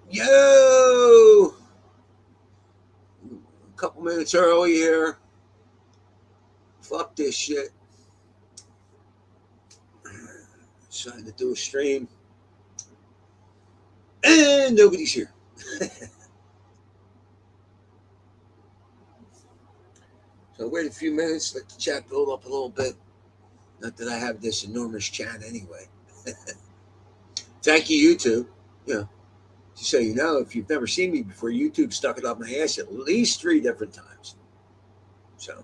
Yo! A couple minutes early here. Fuck this shit. Decided to do a stream. And nobody's here. So wait a few minutes, let the chat build up a little bit. Not that I have this enormous chat anyway. Thank you, YouTube. Just so you know, if you've never seen me before, YouTube stuck it up my ass at least 3 different times. So,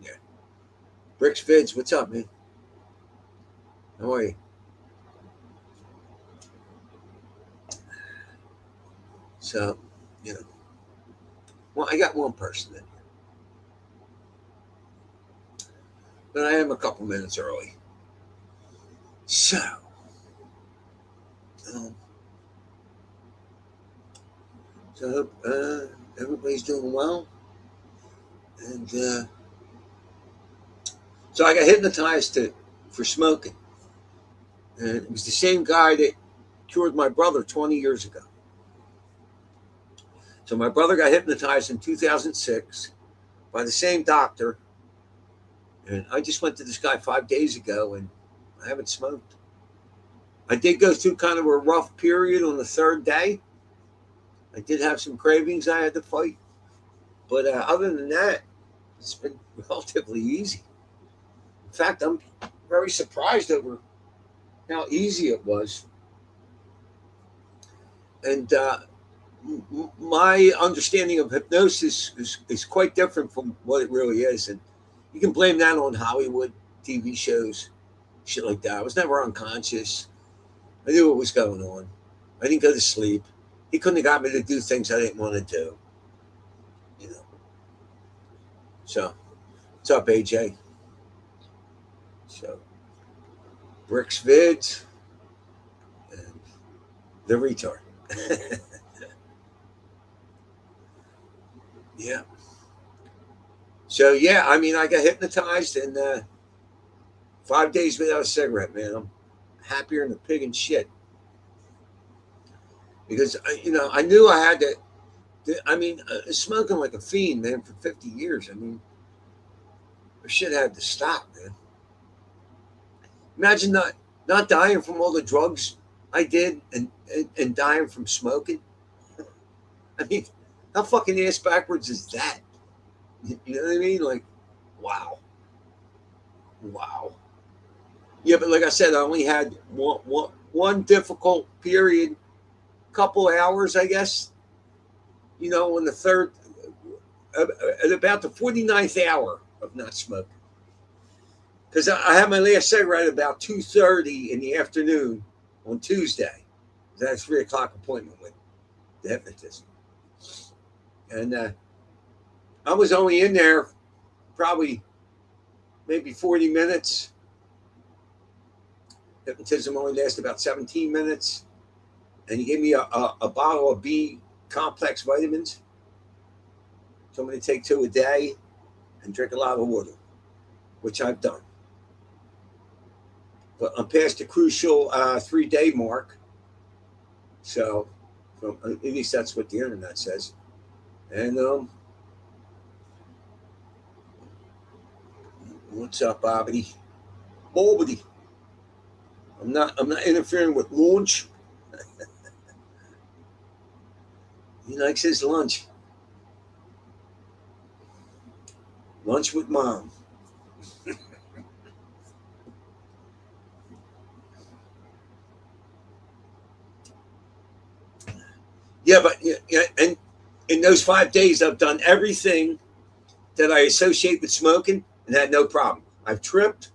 yeah. Bricks Vids, what's up, man? How are you? So, well, I got one person in here. But I am a couple minutes early. So, I hope everybody's doing well. And so I got hypnotized for smoking. And it was the same guy that cured my brother 20 years ago. So my brother got hypnotized in 2006 by the same doctor. And I just went to this guy 5 days ago, and I haven't smoked. I did go through kind of a rough period on the 3rd day. I did have some cravings I had to fight. But other than that, it's been relatively easy. In fact, I'm very surprised over how easy it was. And my understanding of hypnosis is quite different from what it really is. And you can blame that on Hollywood, TV shows, shit like that. I was never unconscious. I knew what was going on. I didn't go to sleep. He couldn't have got me to do things I didn't want to do. So, what's up, AJ? So, Bricks Vids and the retard. Yeah. So, yeah, I mean, I got hypnotized in 5 days without a cigarette, man. I'm happier than a pig in shit. Because, I knew I had to. I mean, smoking like a fiend, man, for 50 years. I mean, the shit had to stop, man. Imagine not dying from all the drugs I did and dying from smoking. I mean, how fucking ass backwards is that? You know what I mean? Like, wow. Yeah, but like I said, I only had one difficult period, couple hours, I guess. On the 3rd, at about the 49th hour of not smoking. Because I had my last cigarette about 2:30 in the afternoon on Tuesday. That's 3 o'clock appointment with the hypnotist. And I was only in there probably maybe 40 minutes. Hypnotism only lasted about 17 minutes. And he gave me a bottle of B complex vitamins. So I'm going to take 2 a day and drink a lot of water, which I've done. But I'm past the crucial 3-day mark. So, at least that's what the internet says. And what's up, Bobbity? Bobbity. I'm not interfering with lunch. He likes his lunch. Lunch with mom. Yeah, but and in those 5 days, I've done everything that I associate with smoking and had no problem. I've tripped.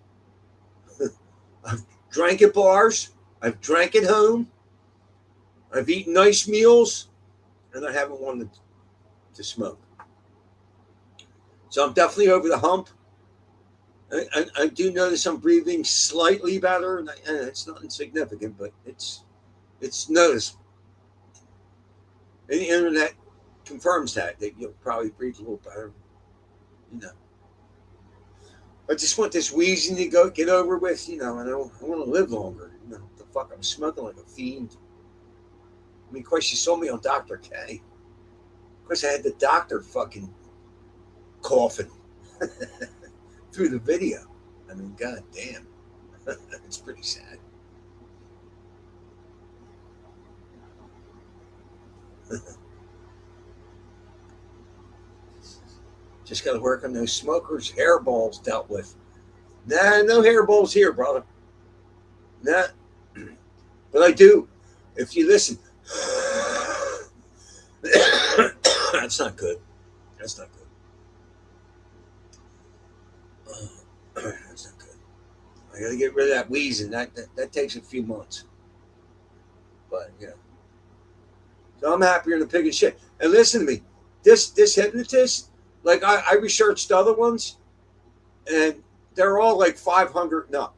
I've drank at bars. I've drank at home. I've eaten nice meals, and I haven't wanted to smoke. So I'm definitely over the hump. I do notice I'm breathing slightly better, and it's not insignificant, but it's noticeable. And the internet confirms that you'll probably breathe a little better. I just want this wheezing to get over with, and I want to live longer. The fuck, I'm smoking like a fiend. I mean, of course, she saw me on Dr. K. Of course, I had the doctor fucking coughing through the video. I mean, god damn. It's pretty sad. Just got to work on those smokers' hairballs dealt with. Nah, no hairballs here, brother. Nah. But I do. If you listen, that's not good. That's not good. That's not good. I got to get rid of that wheezing. That takes a few months. But yeah. So I'm happier than a pig in shit. And listen to me. This hypnotist, like I researched other ones, and they're all like 500. No,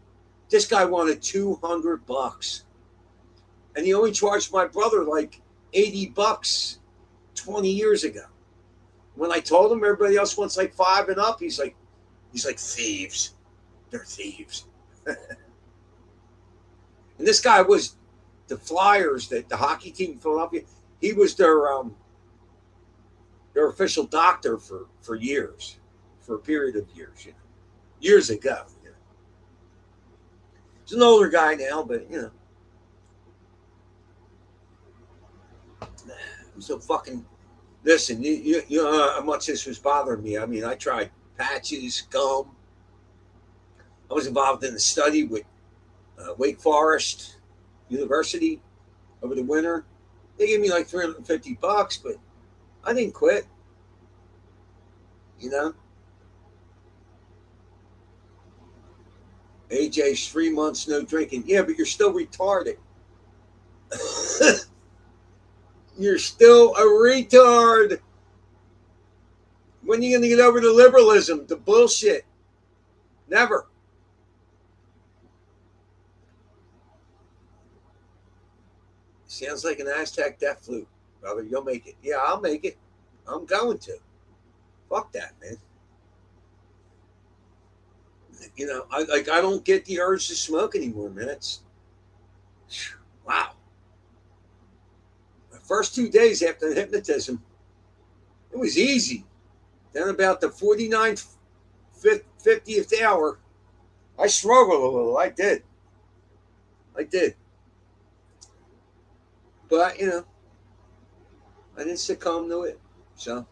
this guy wanted $200, and he only charged my brother like $80 20 years ago. When I told him everybody else wants like 5 and up, he's like thieves. They're thieves. And this guy was the Flyers, that the hockey team in Philadelphia. He was their official doctor for years, for a period of years, years ago. He's an older guy now, but I'm so fucking. Listen, you know how much this was bothering me. I mean, I tried patches, gum. I was involved in a study with Wake Forest University over the winter. They gave me like $350, but I didn't quit. AJ's 3 months no drinking. Yeah, but you're still retarded. You're still a retard. When are you going to get over the liberalism, the bullshit? Never. Sounds like an Aztec death flute, brother. You'll make it. Yeah, I'll make it. I'm going to. Fuck that, man. I don't get the urge to smoke anymore, man. It's wow. The first 2 days after the hypnotism, it was easy. Then about the 49th, 50th hour, I struggled a little. I did. But I didn't succumb to it. So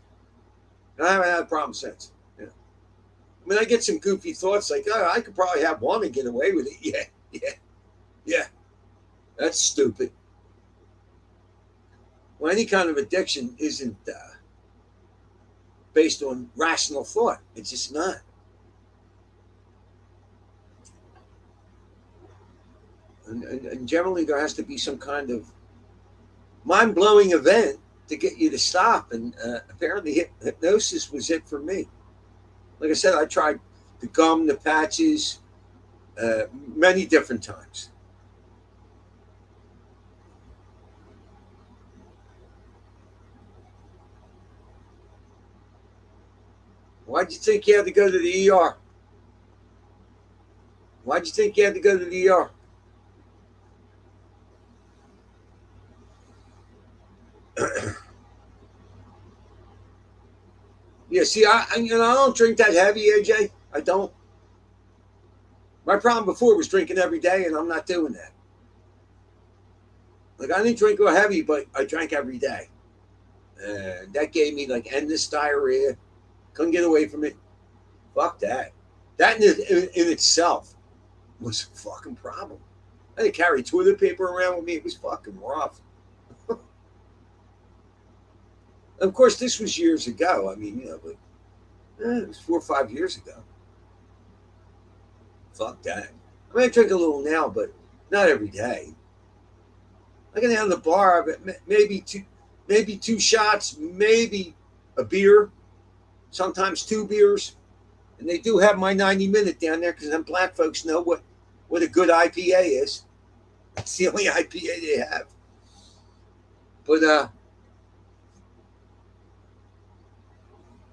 I haven't had a problem since. I mean, I get some goofy thoughts like, oh, I could probably have one and get away with it. Yeah. That's stupid. Well, any kind of addiction isn't based on rational thought. It's just not. And generally, there has to be some kind of mind-blowing event to get you to stop. And apparently, hypnosis was it for me. Like I said, I tried the gum, the patches, many different times. Why'd you think you had to go to the ER? Why'd you think you had to go to the ER? Yeah, see, I don't drink that heavy, AJ. I don't. My problem before was drinking every day, and I'm not doing that. Like, I didn't drink real heavy, but I drank every day. That gave me like endless diarrhea. Couldn't get away from it. Fuck that. That in itself was a fucking problem. I had to carry toilet paper around with me. It was fucking rough. Of course, this was years ago. I mean, but it was 4 or 5 years ago. Fuck that. I mean, I drink a little now, but not every day. I can have the bar, but maybe two shots, maybe a beer, sometimes 2 beers. And they do have my 90-minute down there because them black folks know what a good IPA is. It's the only IPA they have. But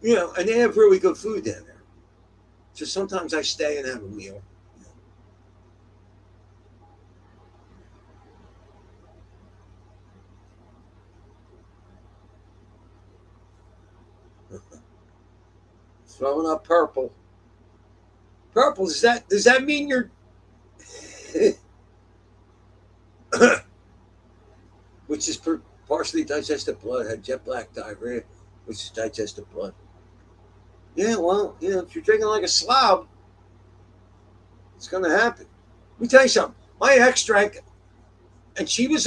and they have really good food down there. So sometimes I stay and have a meal. Throwing up purple. Purple, does that mean you're which is partially digested blood, had jet black diarrhea, which is digested blood. Yeah, well, if you're drinking like a slob, it's gonna happen. Let me tell you something. My ex drank, and she was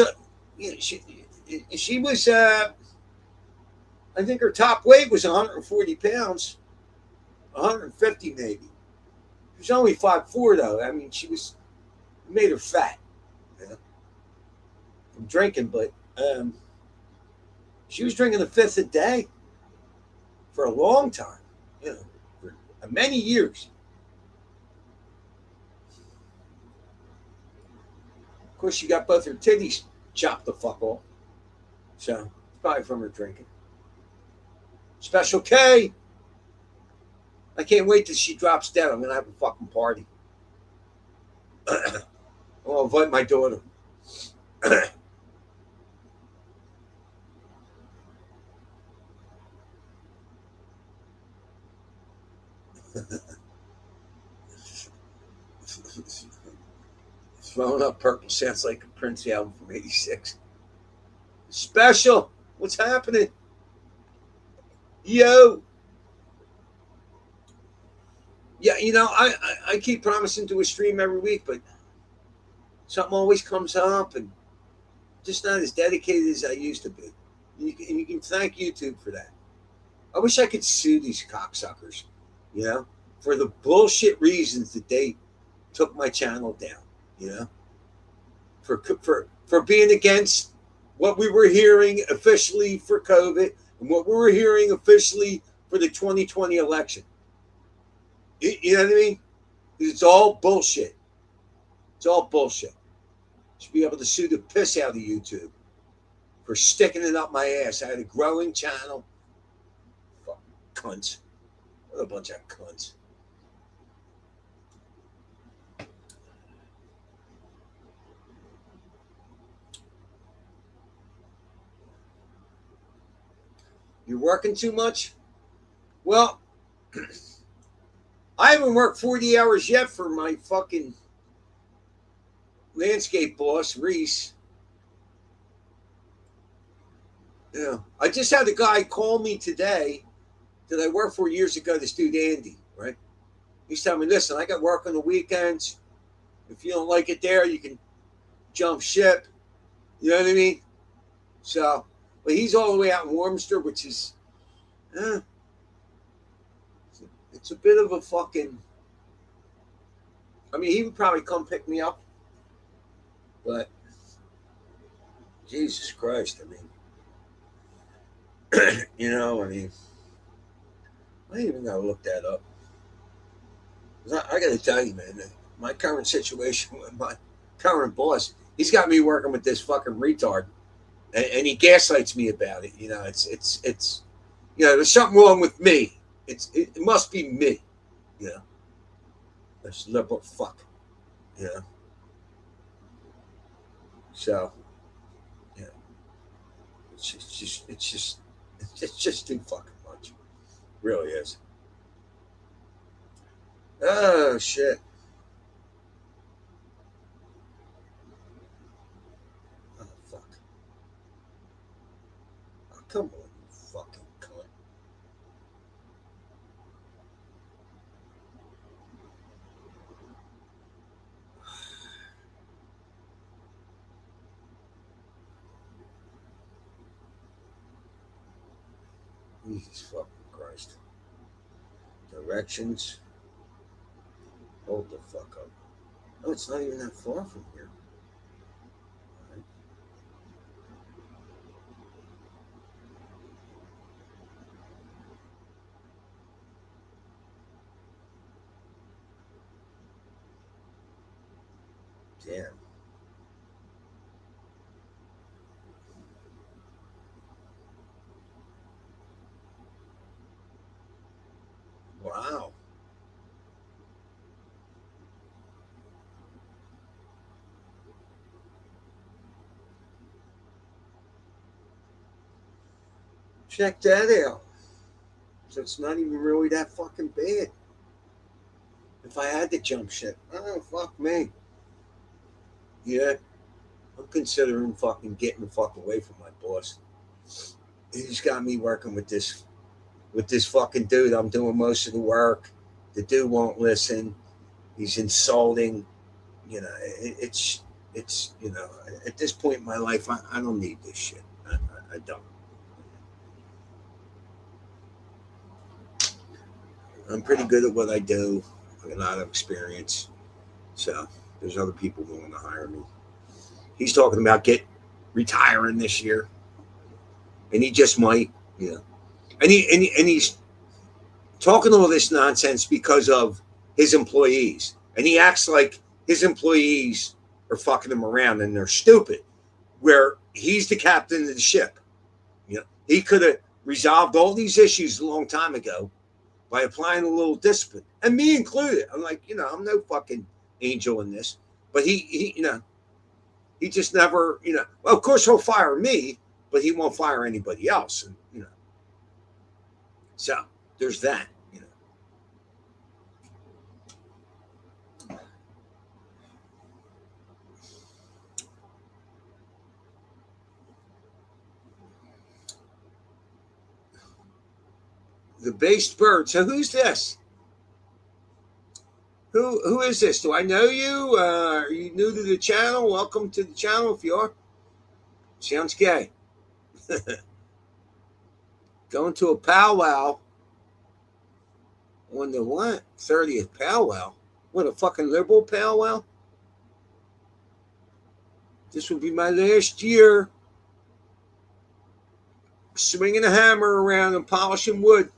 she was I think her top weight was 140 pounds, 150 maybe. She was only 5'4" though. I mean, she was made her fat, you know, from drinking, but she was drinking a fifth a day for a long time, for many years. Of course, she got both her titties chopped the fuck off. So, it's probably from her drinking. Special K. I can't wait till she drops dead. I'm going to have a fucking party. I'll invite my daughter. Throwing up purple sounds like a Prince album from '86. Special. What's happening? Yo. Yeah, I keep promising to a stream every week, but something always comes up, and just not as dedicated as I used to be. And you can thank YouTube for that. I wish I could sue these cocksuckers, for the bullshit reasons that they took my channel down, for being against what we were hearing officially for COVID and what we were hearing officially for the 2020 election. You know what I mean? It's all bullshit. It's all bullshit. Should be able to sue the piss out of YouTube for sticking it up my ass. I had a growing channel. Fucking cunts. What a bunch of cunts. You're working too much? Well, I haven't worked 40 hours yet for my fucking landscape boss, Reese. Yeah. I just had a guy call me today that I worked for years ago, this dude Andy, right? He's telling me, listen, I got work on the weekends. If you don't like it there, you can jump ship. You know what I mean? So, but he's all the way out in Warminster, which is, it's a bit of a fucking, I mean, he would probably come pick me up, but Jesus Christ, I mean, I mean, I ain't even gotta look that up. I gotta tell you, man, my current situation with my current boss, he's got me working with this fucking retard, and he gaslights me about it. It's there's something wrong with me. It must be me. This liberal fuck. So, yeah, it's just too fucking much. It really is. Oh shit. Oh fuck. Oh, come on, you fucking cunt. Jesus fucking Christ. Directions. Hold the fuck up. Oh, it's not even that far from here. Right. Damn. Wow. Check that out. So it's not even really that fucking bad. If I had to jump ship, oh, fuck me. Yeah, I'm considering fucking getting the fuck away from my boss. He's got me working with this fucking dude. I'm doing most of the work. The dude won't listen. He's insulting. You know, it's you know, at this point in my life, I don't need this shit. I don't. I'm pretty good at what I do. I got a lot of experience. So there's other people willing to hire me. He's talking about retiring this year, and he just might. You know, and he's talking all this nonsense because of his employees, and he acts like his employees are fucking him around and they're stupid. Where he's the captain of the ship. You know, he could have resolved all these issues a long time ago by applying a little discipline, and me included. I'm like, you know, I'm no fucking angel in this, but he you know, he just never, you know. Well, of course he'll fire me, but he won't fire anybody else, and you know. So there's that, you know. The based bird. So who's this? Who is this? Do I know you? Are you new to the channel? Welcome to the channel if you are. Sounds gay. Going to a powwow on the what? 30th powwow? What, a fucking liberal powwow? This will be my last year swinging a hammer around and polishing wood.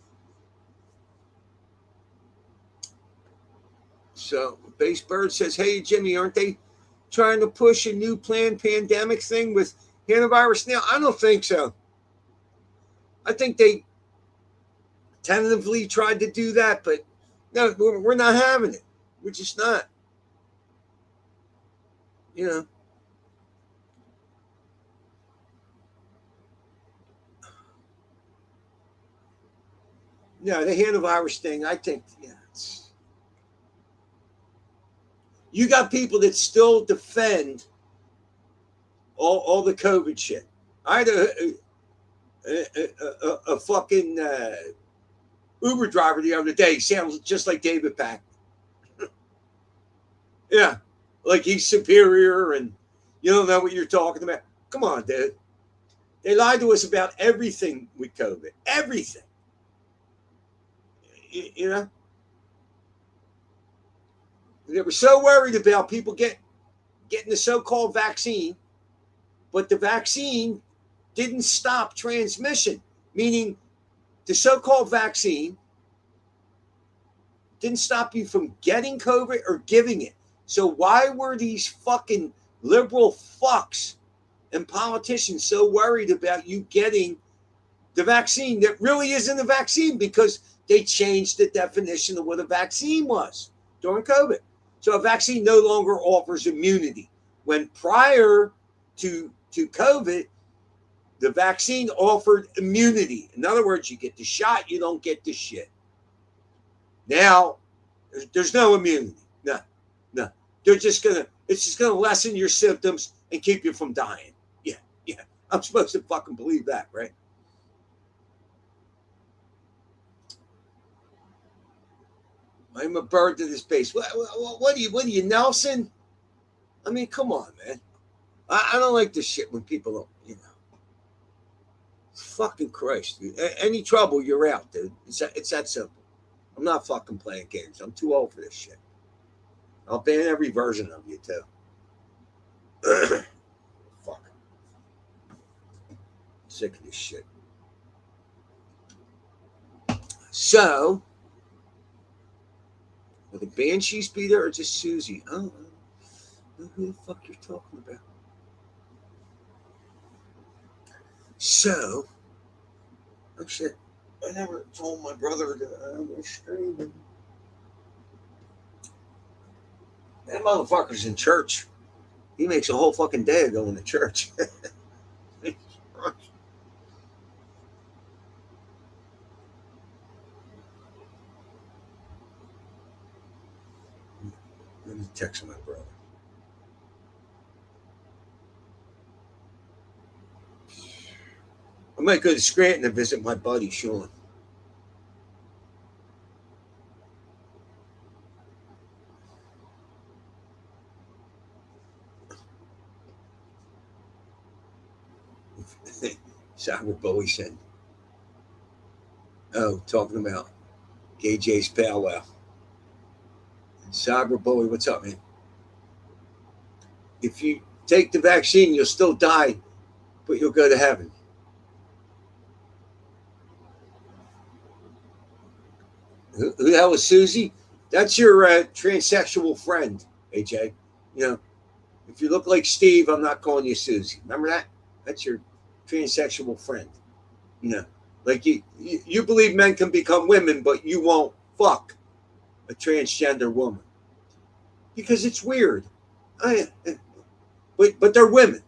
So, Base Bird says, hey, Jimmy, aren't they trying to push a new planned pandemic thing with coronavirus now? I don't think so. I think they tentatively tried to do that, but no, we're not having it. We're just not. You know. No, the coronavirus thing, I think, yeah. You got people that still defend all the COVID shit. I had a fucking Uber driver the other day. Sounds just like David Pack. Yeah, like he's superior and you don't know what you're talking about. Come on, dude. They lied to us about everything with COVID. Everything. You know? They were so worried about people getting the so-called vaccine, but the vaccine didn't stop transmission, meaning the so-called vaccine didn't stop you from getting COVID or giving it. So why were these fucking liberal fucks and politicians so worried about you getting the vaccine that really isn't a vaccine? Because they changed the definition of what a vaccine was during COVID. So a vaccine no longer offers immunity. When prior to COVID, the vaccine offered immunity. In other words, you get the shot, you don't get the shit. Now, there's no immunity. No. It's just gonna lessen your symptoms and keep you from dying. Yeah. I'm supposed to fucking believe that, right? I'm a bird to this base. What are you, Nelson? I mean, come on, man. I don't like this shit when people don't, you know. Fucking Christ, dude. Any trouble, you're out, dude. It's that simple. I'm not fucking playing games. I'm too old for this shit. I'll ban every version of you, too. Fuck. Sick of this shit. So, will the Banshees be there or just Susie? Oh, who the fuck you're talking about? So, oh shit. I never told my brother that I was streaming. That motherfucker's in church. He makes a whole fucking day of going to church. text my brother. I might go to Scranton and visit my buddy Sean. Cyber Bully said, "Oh, talking about Gay J's powwow." Cyber Bully, what's up, man? If you take the vaccine, you'll still die, but you'll go to heaven. Who the hell is Susie? That's your transsexual friend, AJ. You know, if you look like Steve, I'm not calling you Susie. Remember that? That's your transsexual friend. You know, like you believe men can become women, but you won't fuck a transgender woman because it's weird. But they're women.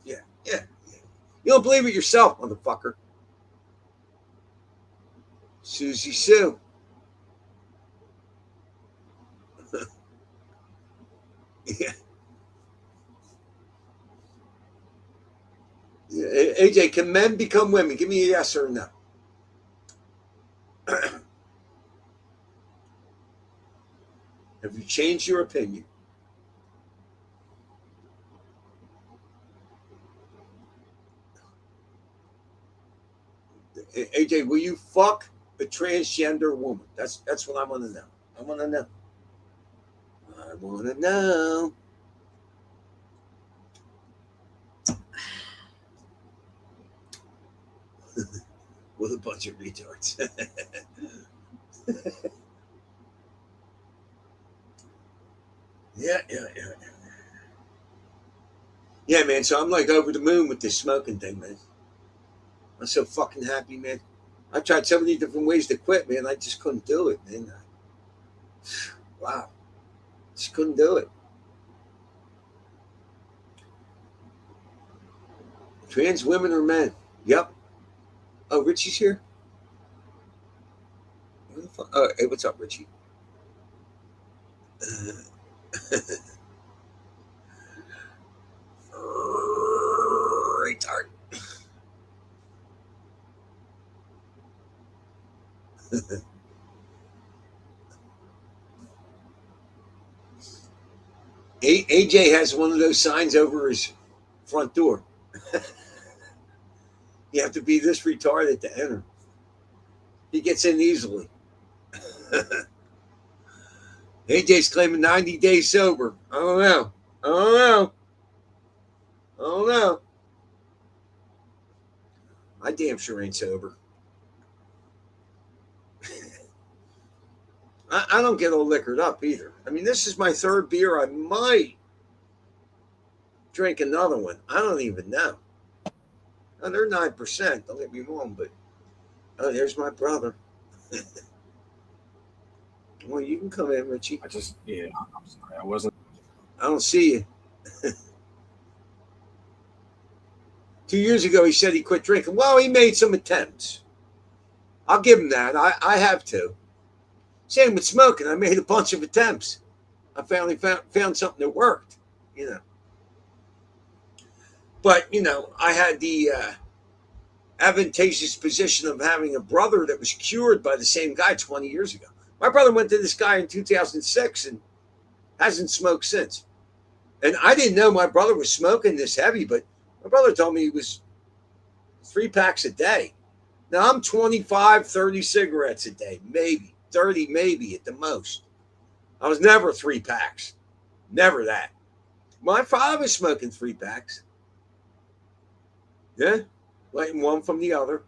Yeah. You don't believe it yourself, motherfucker. Susie Sue. Yeah. AJ, can men become women? Give me a yes or a no. Have you changed your opinion? AJ, will you fuck a transgender woman? That's what I want to know. I want to know. I want to know. With a bunch of retards. Yeah. Yeah, man. So I'm like over the moon with this smoking thing, man. I'm so fucking happy, man. I tried so many different ways to quit, man. I just couldn't do it, man. Wow. Just couldn't do it. Trans women or men? Yep. Oh, Richie's here? What the fuck? Oh, hey, what's up, Richie? Retard. AJ has one of those signs over his front door. You have to be this retarded to enter. He gets in easily. AJ's claiming 90 days sober. I don't know. I damn sure ain't sober. I don't get all liquored up either. I mean, this is my third beer. I might drink another one. I don't even know. Oh, they're 9%. Don't get me wrong, but oh, there's my brother. Well, you can come in, Richie. I'm sorry. I wasn't. I don't see you. 2 years ago, he said he quit drinking. Well, he made some attempts. I'll give him that. I have to. Same with smoking. I made a bunch of attempts. I finally found something that worked, you know. But, you know, I had the advantageous position of having a brother that was cured by the same guy 20 years ago. My brother went to this guy in 2006 and hasn't smoked since. And I didn't know my brother was smoking this heavy, but my brother told me he was 3 packs a day. Now I'm 25, 30 cigarettes a day, maybe 30, maybe at the most. I was never 3 packs. Never that. My father was smoking 3 packs. Yeah, lighting one from the other.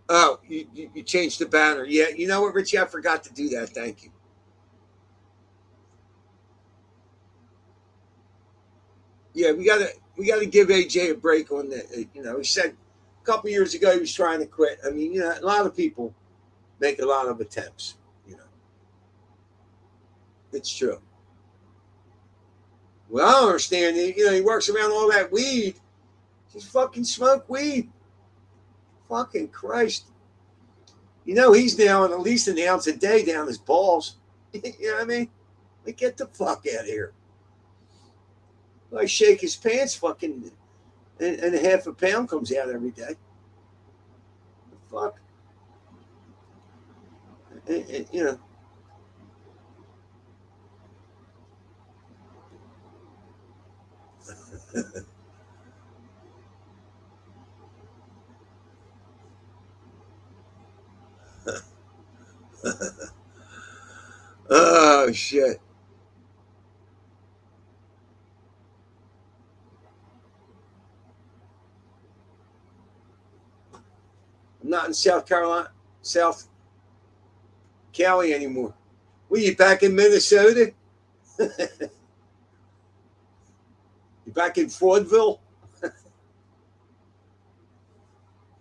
Oh, you changed the banner. Yeah, you know what, Richie? I forgot to do that. Thank you. Yeah, we gotta give AJ a break on that. You know, he said a couple years ago he was trying to quit. I mean, you know, a lot of people make a lot of attempts. You know, it's true. Well, I don't understand. You know, he works around all that weed. Just fucking smoke weed. fucking Christ. You know, he's now at least an ounce a day down his balls. You know what I mean? Like, get the fuck out of here. I shake his pants, fucking, and a half a pound comes out every day. The fuck? You know. Oh, shit. I'm not in South Cali anymore. Were you back in Minnesota? You back in Fraudville?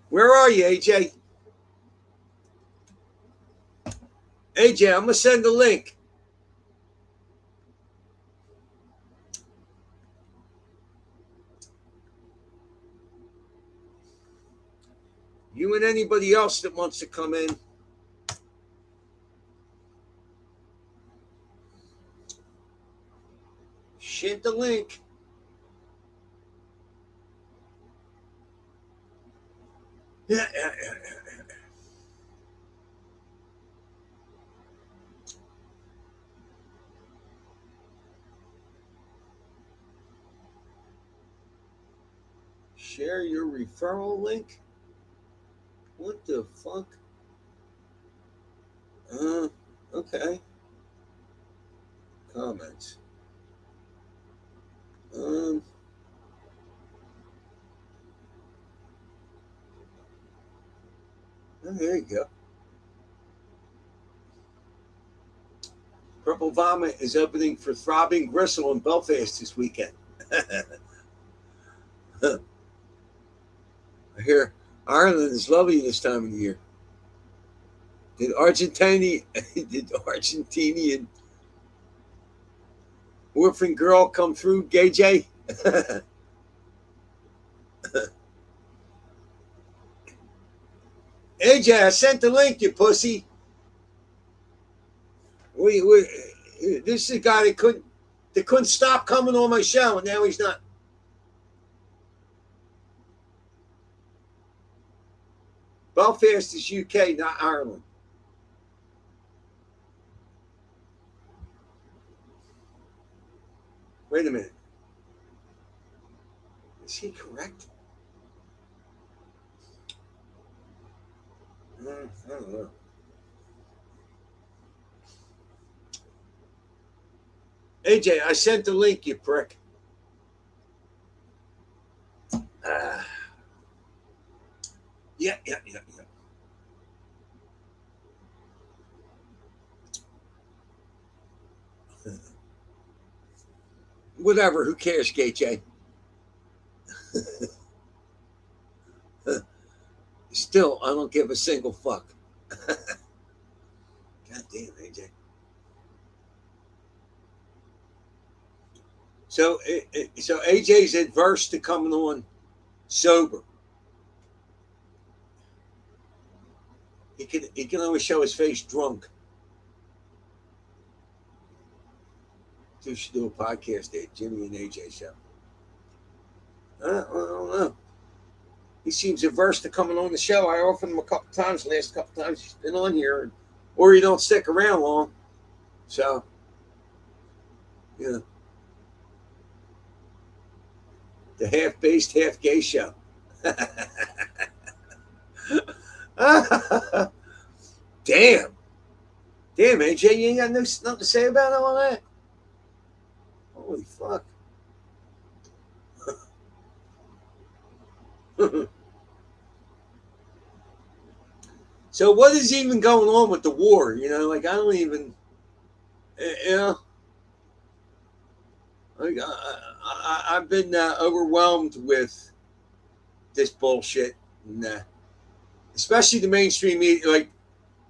Where are you, AJ? AJ, I'm going to send a link. You and anybody else that wants to come in. Share the link. Yeah. Share your referral link? What the fuck? Okay. Comments. Oh, there you go. Purple Vomit is opening for Throbbing Gristle in Belfast this weekend. I hear Ireland is lovely this time of the year. Did Argentinian orphan girl come through, Gay J? AJ, I sent the link, you pussy. This is a guy that couldn't stop coming on my show, and now he's not. Belfast is UK, not Ireland. Wait a minute. Is he correct? I don't know. AJ, I sent the link, you prick. Yeah. Whatever, who cares, KJ? Still, I don't give a single fuck. God damn, AJ. So AJ's adverse to coming on sober. He can only show his face drunk. We should do a podcast at Jimmy and AJ show. I don't know. He seems averse to coming on the show. I offered him a couple times, last couple times he's been on here, or he don't stick around long. So, yeah. The half-based, half-gay show. Damn, AJ, you ain't got nothing to say about all that? Holy fuck. So what is even going on with the war? You know, like I don't even, you know, like I've been overwhelmed with this bullshit, and especially the mainstream media. Like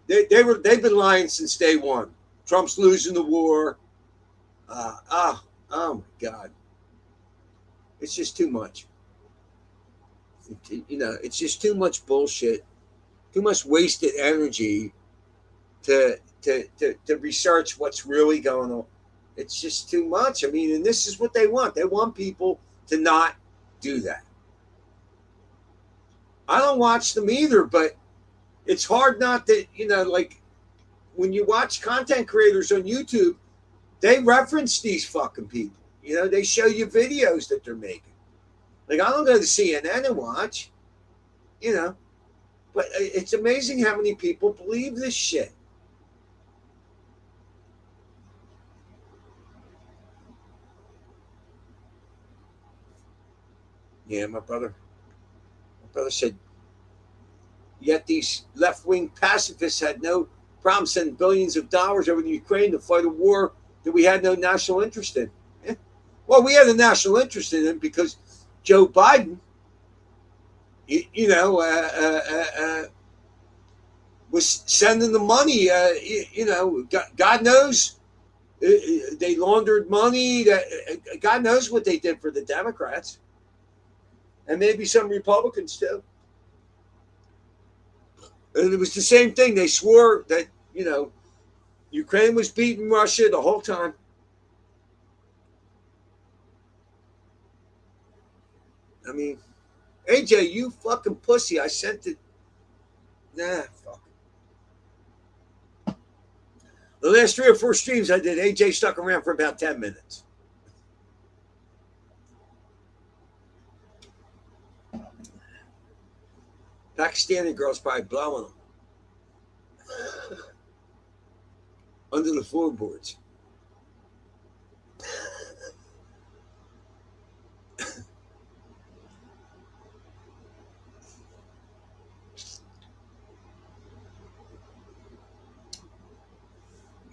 they've been lying since day one. Trump's losing the war. Oh my God, it's just too much. It's just too much bullshit, too much wasted energy to research what's really going on. It's just too much. I mean, and this is what they want. They want people to not do that. I don't watch them either, but it's hard not to, like when you watch content creators on YouTube, they reference these fucking people. They show you videos that they're making. Like, I don't go to CNN and watch, but it's amazing how many people believe this shit. Yeah, my brother said, yet these left wing pacifists had no problem sending billions of dollars over to Ukraine to fight a war that we had no national interest in. Yeah. Well, we had a national interest in it because Joe Biden, was sending the money. God knows they laundered money. God knows what they did for the Democrats, and maybe some Republicans too. And it was the same thing. They swore that Ukraine was beating Russia the whole time. I mean, AJ, you fucking pussy. I sent it. Nah, fuck. The last 3 or 4 streams I did, AJ stuck around for about 10 minutes. Pakistani girl's probably blowing them under the floorboards.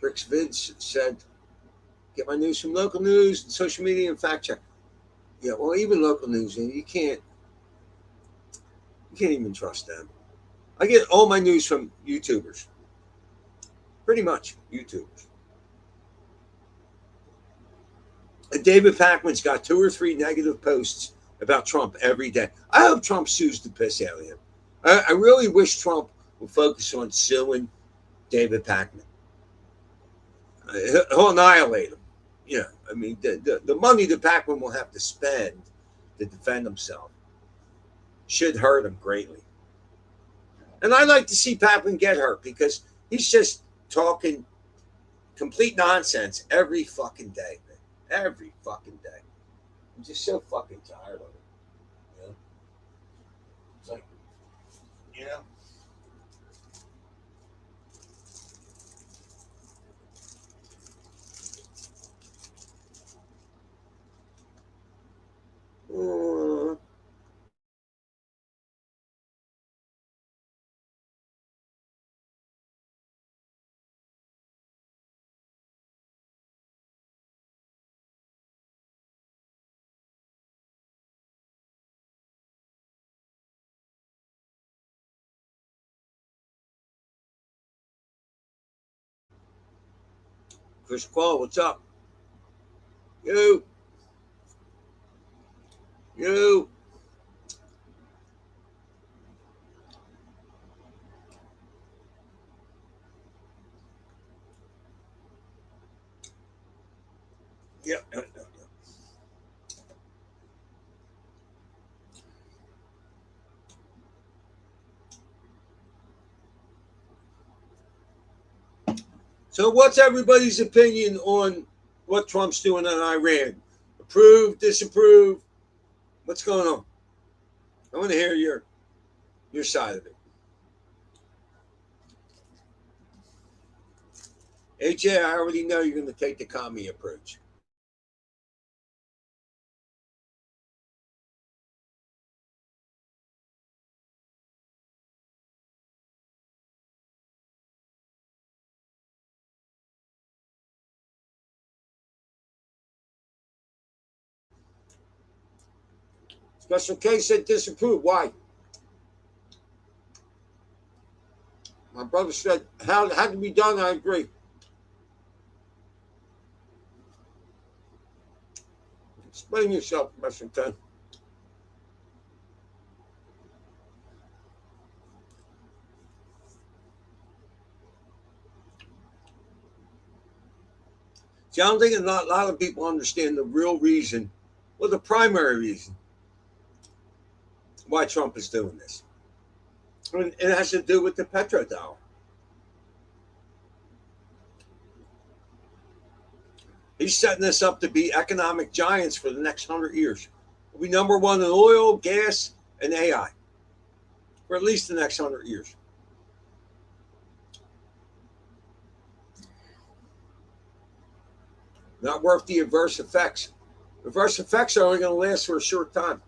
Rick's Vids said, get my news from local news and social media and fact check. Yeah, well, even local news, you can't even trust them. I get all my news from YouTubers. Pretty much YouTubers. And David Pakman's got 2 or 3 negative posts about Trump every day. I hope Trump sues the piss out of him. I really wish Trump would focus on suing David Pakman. He'll annihilate him. I mean, the money that Pakman will have to spend to defend himself should hurt him greatly. And I like to see Pakman get hurt because he's just talking complete nonsense every fucking day, man. Every fucking day. I'm just so fucking tired of it. It's like, you know. Chris Paul, what's up? You. You. Yeah. So, what's everybody's opinion on what Trump's doing in Iran? Approve, disapprove? What's going on? I want to hear your side of it. AJ, I already know you're going to take the commie approach. Special K said disapprove. Why? My brother said, how had to be done. I agree. Explain yourself, Special K. See, I don't think a lot of people understand the real reason, well, the primary reason why Trump is doing this. And it has to do with the petrodollar. He's setting us up to be economic giants for the next 100 years. We'll be number one in oil, gas, and AI for at least the next 100 years. Not worth the adverse effects. Adverse effects are only going to last for a short time.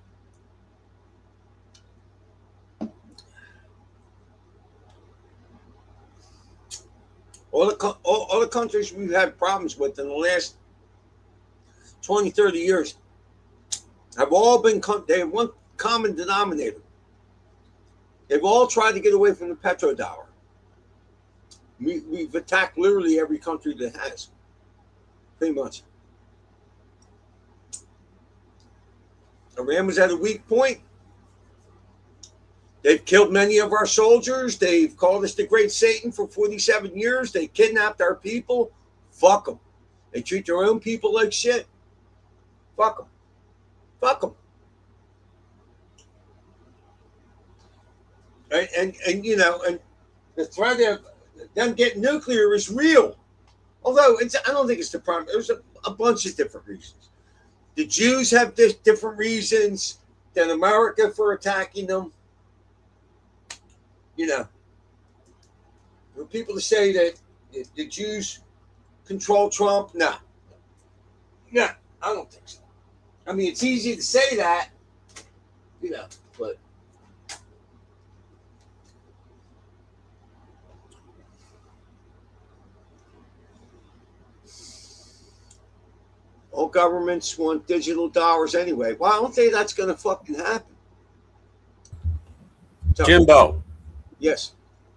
All the countries we've had problems with in the last 20, 30 years have all been, they have one common denominator. They've all tried to get away from the petrodollar. We've attacked literally every country that has, pretty much. Iran was at a weak point. They've killed many of our soldiers. They've called us the Great Satan for 47 years. They kidnapped our people. Fuck them. They treat their own people like shit. Fuck them. Fuck them. And you know, and the threat of them getting nuclear is real. Although I don't think it's the problem. There's a bunch of different reasons. The Jews have different reasons than America for attacking them. You know, for people to say that the Jews control Trump, no. I don't think so. I mean, it's easy to say that, you know, but all governments want digital dollars anyway. Well, I don't think that's going to fucking happen. So, Jimbo. Yes.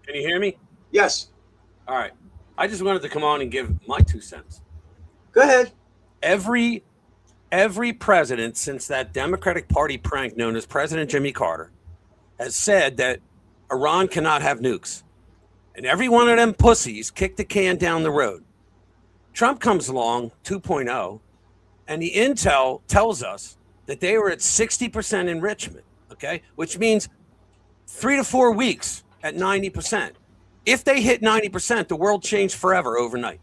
Can you hear me? Yes. All right. I just wanted to come on and give my 2 cents. Go ahead. Every president since that Democratic Party prank known as President Jimmy Carter has said that Iran cannot have nukes. And every one of them pussies kicked the can down the road. Trump comes along, 2.0, and the intel tells us that they were at 60% enrichment, okay? Which means 3 to 4 weeks at 90%. If they hit 90%, the world changed forever overnight,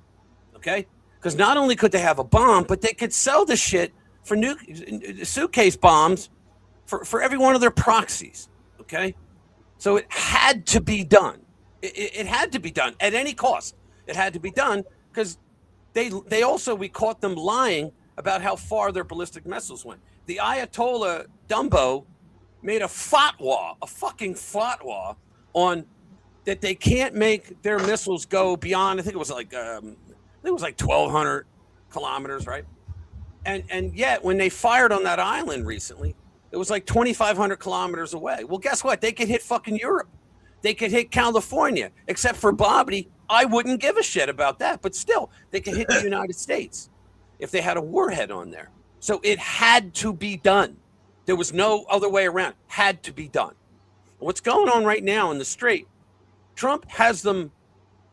okay? Because not only could they have a bomb, but they could sell the shit for suitcase bombs for every one of their proxies, okay? So it had to be done. It had to be done at any cost. It had to be done because they also, we caught them lying about how far their ballistic missiles went. The Ayatollah Dumbo made a fucking fatwa on that they can't make their missiles go beyond, I think it was like 1,200 kilometers, right? And yet when they fired on that island recently, it was like 2,500 kilometers away. Well, guess what? They could hit fucking Europe. They could hit California, except for Bobby. I wouldn't give a shit about that, but still, they could hit the United States if they had a warhead on there. So it had to be done. There was no other way around. Had to be done. What's going on right now in the Strait? Trump has them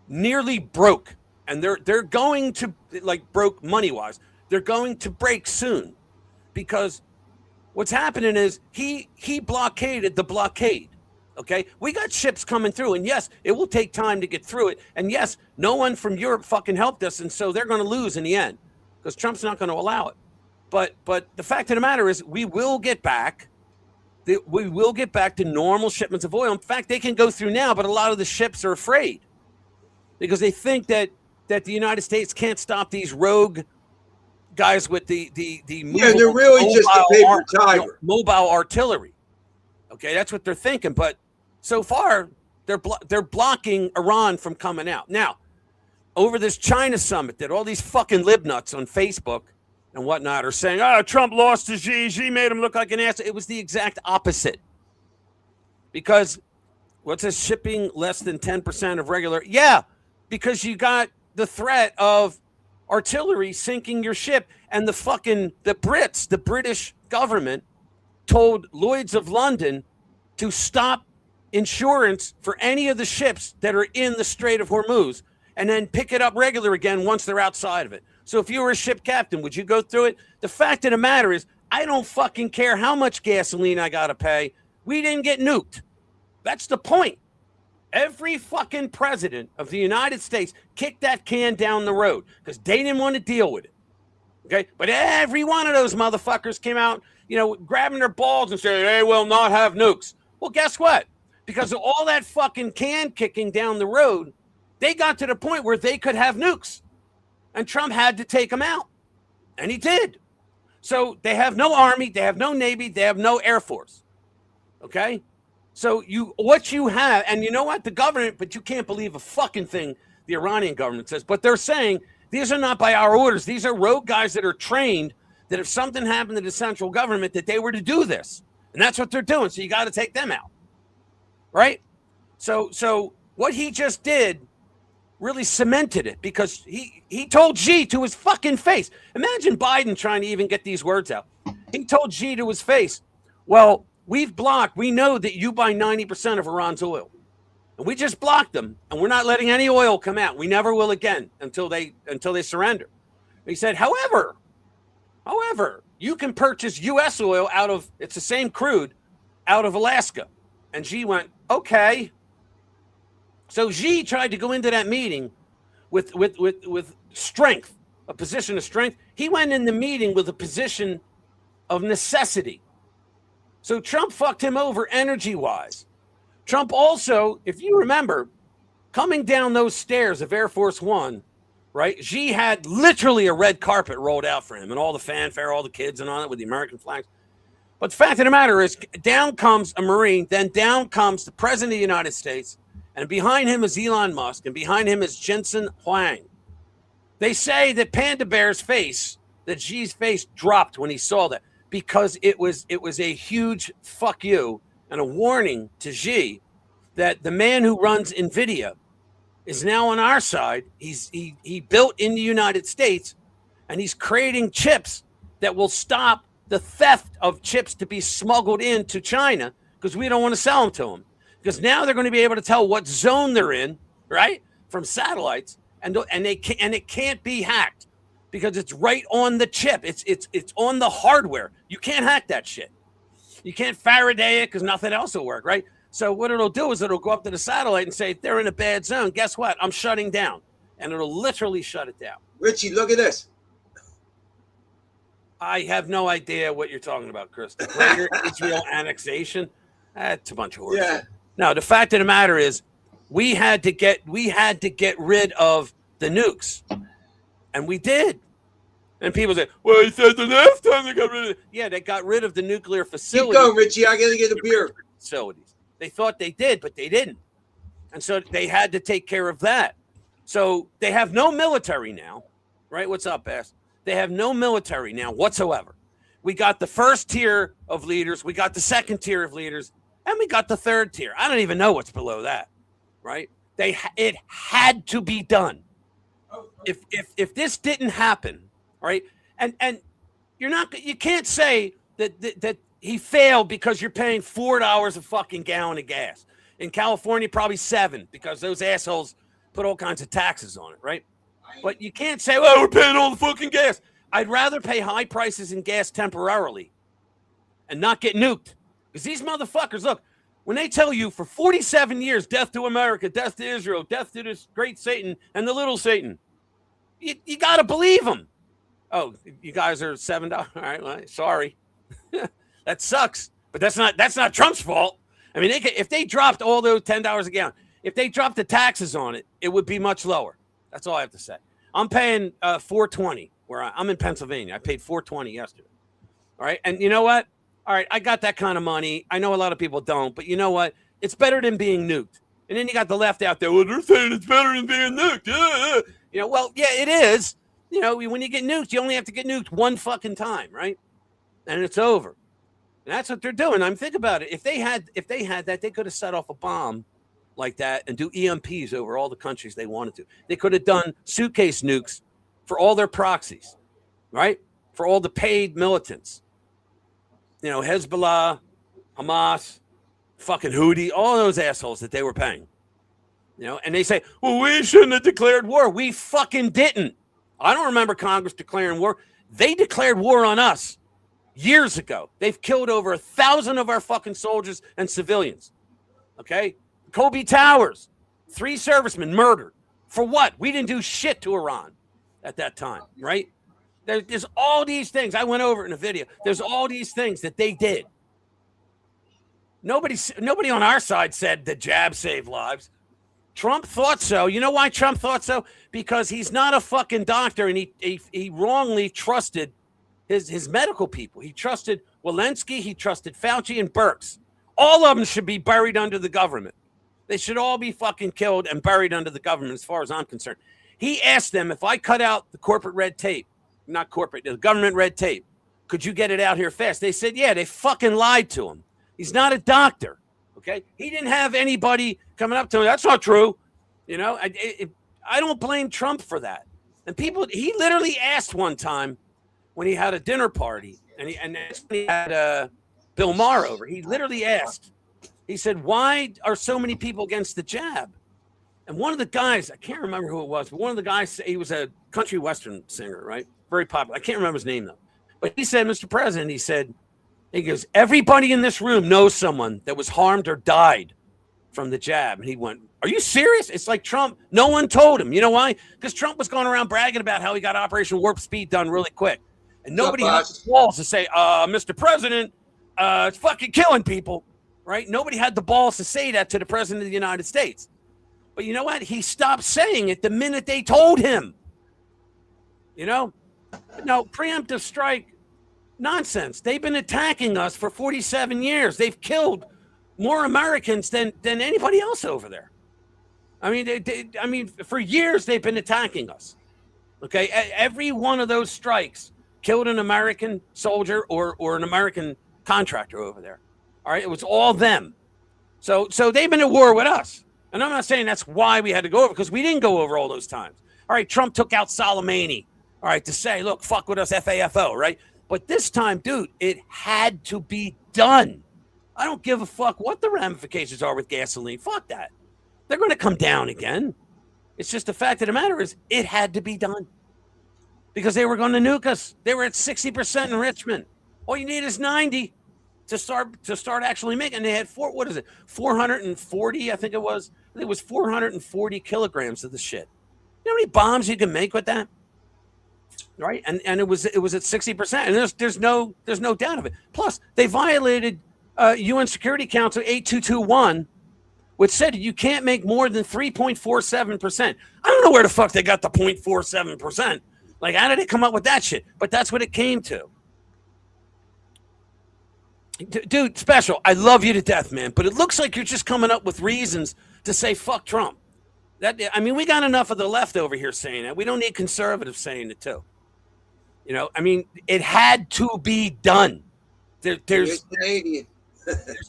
nearly broke, and they're going to, like, broke money-wise. They're going to break soon because what's happening is he blockaded the blockade. Okay, we got ships coming through, and yes, it will take time to get through it. And yes, no one from Europe fucking helped us, and so they're going to lose in the end because Trump's not going to allow it. But the fact of the matter is, we will get back. We will get back to normal shipments of oil. In fact, they can go through now, but a lot of the ships are afraid because they think that the United States can't stop these rogue guys with the yeah, they're really just a paper tiger, mobile artillery. Okay, that's what they're thinking. But so far, they're blocking Iran from coming out. Now, over this China summit that all these fucking libnuts on Facebook and whatnot are saying, Trump lost to Xi. Xi made him look like an ass. It was the exact opposite. Because what's this, shipping less than 10% of regular? Yeah, because you got the threat of artillery sinking your ship. And the Brits, the British government, told Lloyd's of London to stop insurance for any of the ships that are in the Strait of Hormuz and then pick it up regular again once they're outside of it. So if you were a ship captain, would you go through it? The fact of the matter is, I don't fucking care how much gasoline I got to pay. We didn't get nuked. That's the point. Every fucking president of the United States kicked that can down the road because they didn't want to deal with it. Okay? But every one of those motherfuckers came out, grabbing their balls and saying, they will not have nukes. Well, guess what? Because of all that fucking can kicking down the road, they got to the point where they could have nukes. And Trump had to take them out. And he did. So they have no army, they have no navy, they have no air force. Okay? So what you have, and you know what? The government, but you can't believe a fucking thing the Iranian government says, but they're saying these are not by our orders. These are rogue guys that are trained that if something happened to the central government, that they were to do this. And that's what they're doing. So you got to take them out. Right? So what he just did really cemented it because he told Xi to his fucking face. Imagine Biden trying to even get these words out. He told Xi to his face, well, we know that you buy 90% of Iran's oil. And we just blocked them, and we're not letting any oil come out. We never will again until they surrender. He said, however, you can purchase U.S. oil it's the same crude, out of Alaska. And Xi went, okay. So Xi tried to go into that meeting with strength, a position of strength. He went in the meeting with a position of necessity. So Trump fucked him over energy-wise. Trump also, if you remember, coming down those stairs of Air Force One, right, Xi had literally a red carpet rolled out for him and all the fanfare, all the kids and on it with the American flags. But the fact of the matter is, down comes a Marine, then down comes the President of the United States, and behind him is Elon Musk, and behind him is Jensen Huang. They say that Panda Bear's face, that Xi's face dropped when he saw that, because it was a huge fuck you and a warning to Xi that the man who runs NVIDIA is now on our side. He built in the United States, and he's creating chips that will stop the theft of chips to be smuggled into China because we don't want to sell them to them. Because now they're going to be able to tell what zone they're in, right, from satellites, and it can't be hacked because it's right on the chip. It's on the hardware. You can't hack that shit. You can't Faraday it because nothing else will work, right? So what it'll do is it'll go up to the satellite and say, they're in a bad zone. Guess what? I'm shutting down. And it'll literally shut it down. Richie, look at this. I have no idea what you're talking about, Chris. The greater Israel annexation? That's a bunch of words. Yeah. No, the fact of the matter is we had to get rid of the nukes. And we did. And people say, well, he said the last time they got rid of it. Yeah, they got rid of the nuclear facilities. Keep going, Richie. I got to get a beer. Facilities. They thought they did, but they didn't. And so they had to take care of that. So they have no military now, right? What's up, Bass? They have no military now whatsoever. We got the first tier of leaders. We got the second tier of leaders. And we got the third tier. I don't even know what's below that, right? It had to be done. If this didn't happen, right? And you can't say that he failed because you're paying $4 a fucking gallon of gas. In California, probably $7 because those assholes put all kinds of taxes on it, right? But you can't say, well, we're paying all the fucking gas. I'd rather pay high prices in gas temporarily and not get nuked. Because these motherfuckers, look, when they tell you for 47 years, death to America, death to Israel, death to this great Satan and the little Satan, you got to believe them. Oh, you guys are $7. All right, well, sorry. That sucks. But that's not Trump's fault. I mean, if they dropped all those $10 a gallon, if they dropped the taxes on it, it would be much lower. That's all I have to say. I'm paying $4.20 where I'm in Pennsylvania. I paid $4.20 yesterday. All right, and you know what? All right, I got that kind of money. I know a lot of people don't, but you know what? It's better than being nuked. And then you got the left out there. Well, they're saying it's better than being nuked. Well, yeah, it is. When you get nuked, you only have to get nuked one fucking time, right? And it's over. And that's what they're doing. I mean, think about it. If they had that, they could have set off a bomb like that and do EMPs over all the countries they wanted to. They could have done suitcase nukes for all their proxies, right? For all the paid militants. Hezbollah, Hamas, fucking Houthi, all those assholes that they were paying. And they say, well, we shouldn't have declared war. We fucking didn't. I don't remember Congress declaring war. They declared war on us years ago. They've killed over 1,000 of our fucking soldiers and civilians. Okay? Kobe Towers, 3 servicemen murdered. For what? We didn't do shit to Iran at that time, right? There's all these things. I went over it in a video. There's all these things that they did. Nobody on our side said the jab saved lives. Trump thought so. You know why Trump thought so? Because he's not a fucking doctor, and he wrongly trusted his medical people. He trusted Walensky, he trusted Fauci, and Birx. All of them should be buried under the government. They should all be fucking killed and buried under the government, as far as I'm concerned. He asked them, if I cut out the corporate red tape, not corporate, the government red tape, could you get it out here fast? They said, yeah. They fucking lied to him. He's not a doctor, okay? He didn't have anybody coming up to him. That's not true. You know, I don't blame Trump for that. And he literally asked one time when he had a dinner party, and he had Bill Maher over. He literally asked, he said, why are so many people against the jab? And one of the guys, I can't remember who it was, but one of the guys, he was a country western singer, right? Very popular. I can't remember his name, though. But he said, Mr. President, he goes, everybody in this room knows someone that was harmed or died from the jab. And he went, are you serious? It's like Trump. No one told him. You know why? Because Trump was going around bragging about how he got Operation Warp Speed done really quick. And nobody had the balls to say, Mr. President, it's fucking killing people, right? Nobody had the balls to say that to the President of the United States. But you know what? He stopped saying it the minute they told him. You know? No, preemptive strike, nonsense. They've been attacking us for 47 years. They've killed more Americans than anybody else over there. I mean, for years they've been attacking us. Okay, every one of those strikes killed an American soldier or an American contractor over there. All right, it was all them. So they've been at war with us. And I'm not saying that's why we had to go over, because we didn't go over all those times. All right, Trump took out Soleimani, all right, to say, look, fuck with us, FAFO, right? But this time, dude, it had to be done. I don't give a fuck what the ramifications are with gasoline. Fuck that. They're going to come down again. It's just the fact of the matter is it had to be done because they were going to nuke us. They were at 60% enrichment. All you need is 90 to start actually making. They had 440, I think it was. I think it was 440 kilograms of the shit. You know how many bombs you can make with that? Right? And it was at 60%. And there's no doubt of it. Plus, they violated UN Security Council 8221, which said you can't make more than 3.47%. I don't know where the fuck they got the 0.47%. Like, how did they come up with that shit? But that's what it came to. Dude, Special, I love you to death, man. But it looks like you're just coming up with reasons to say fuck Trump. We got enough of the left over here saying that. We don't need conservatives saying it too. You know, I mean, it had to be done. There's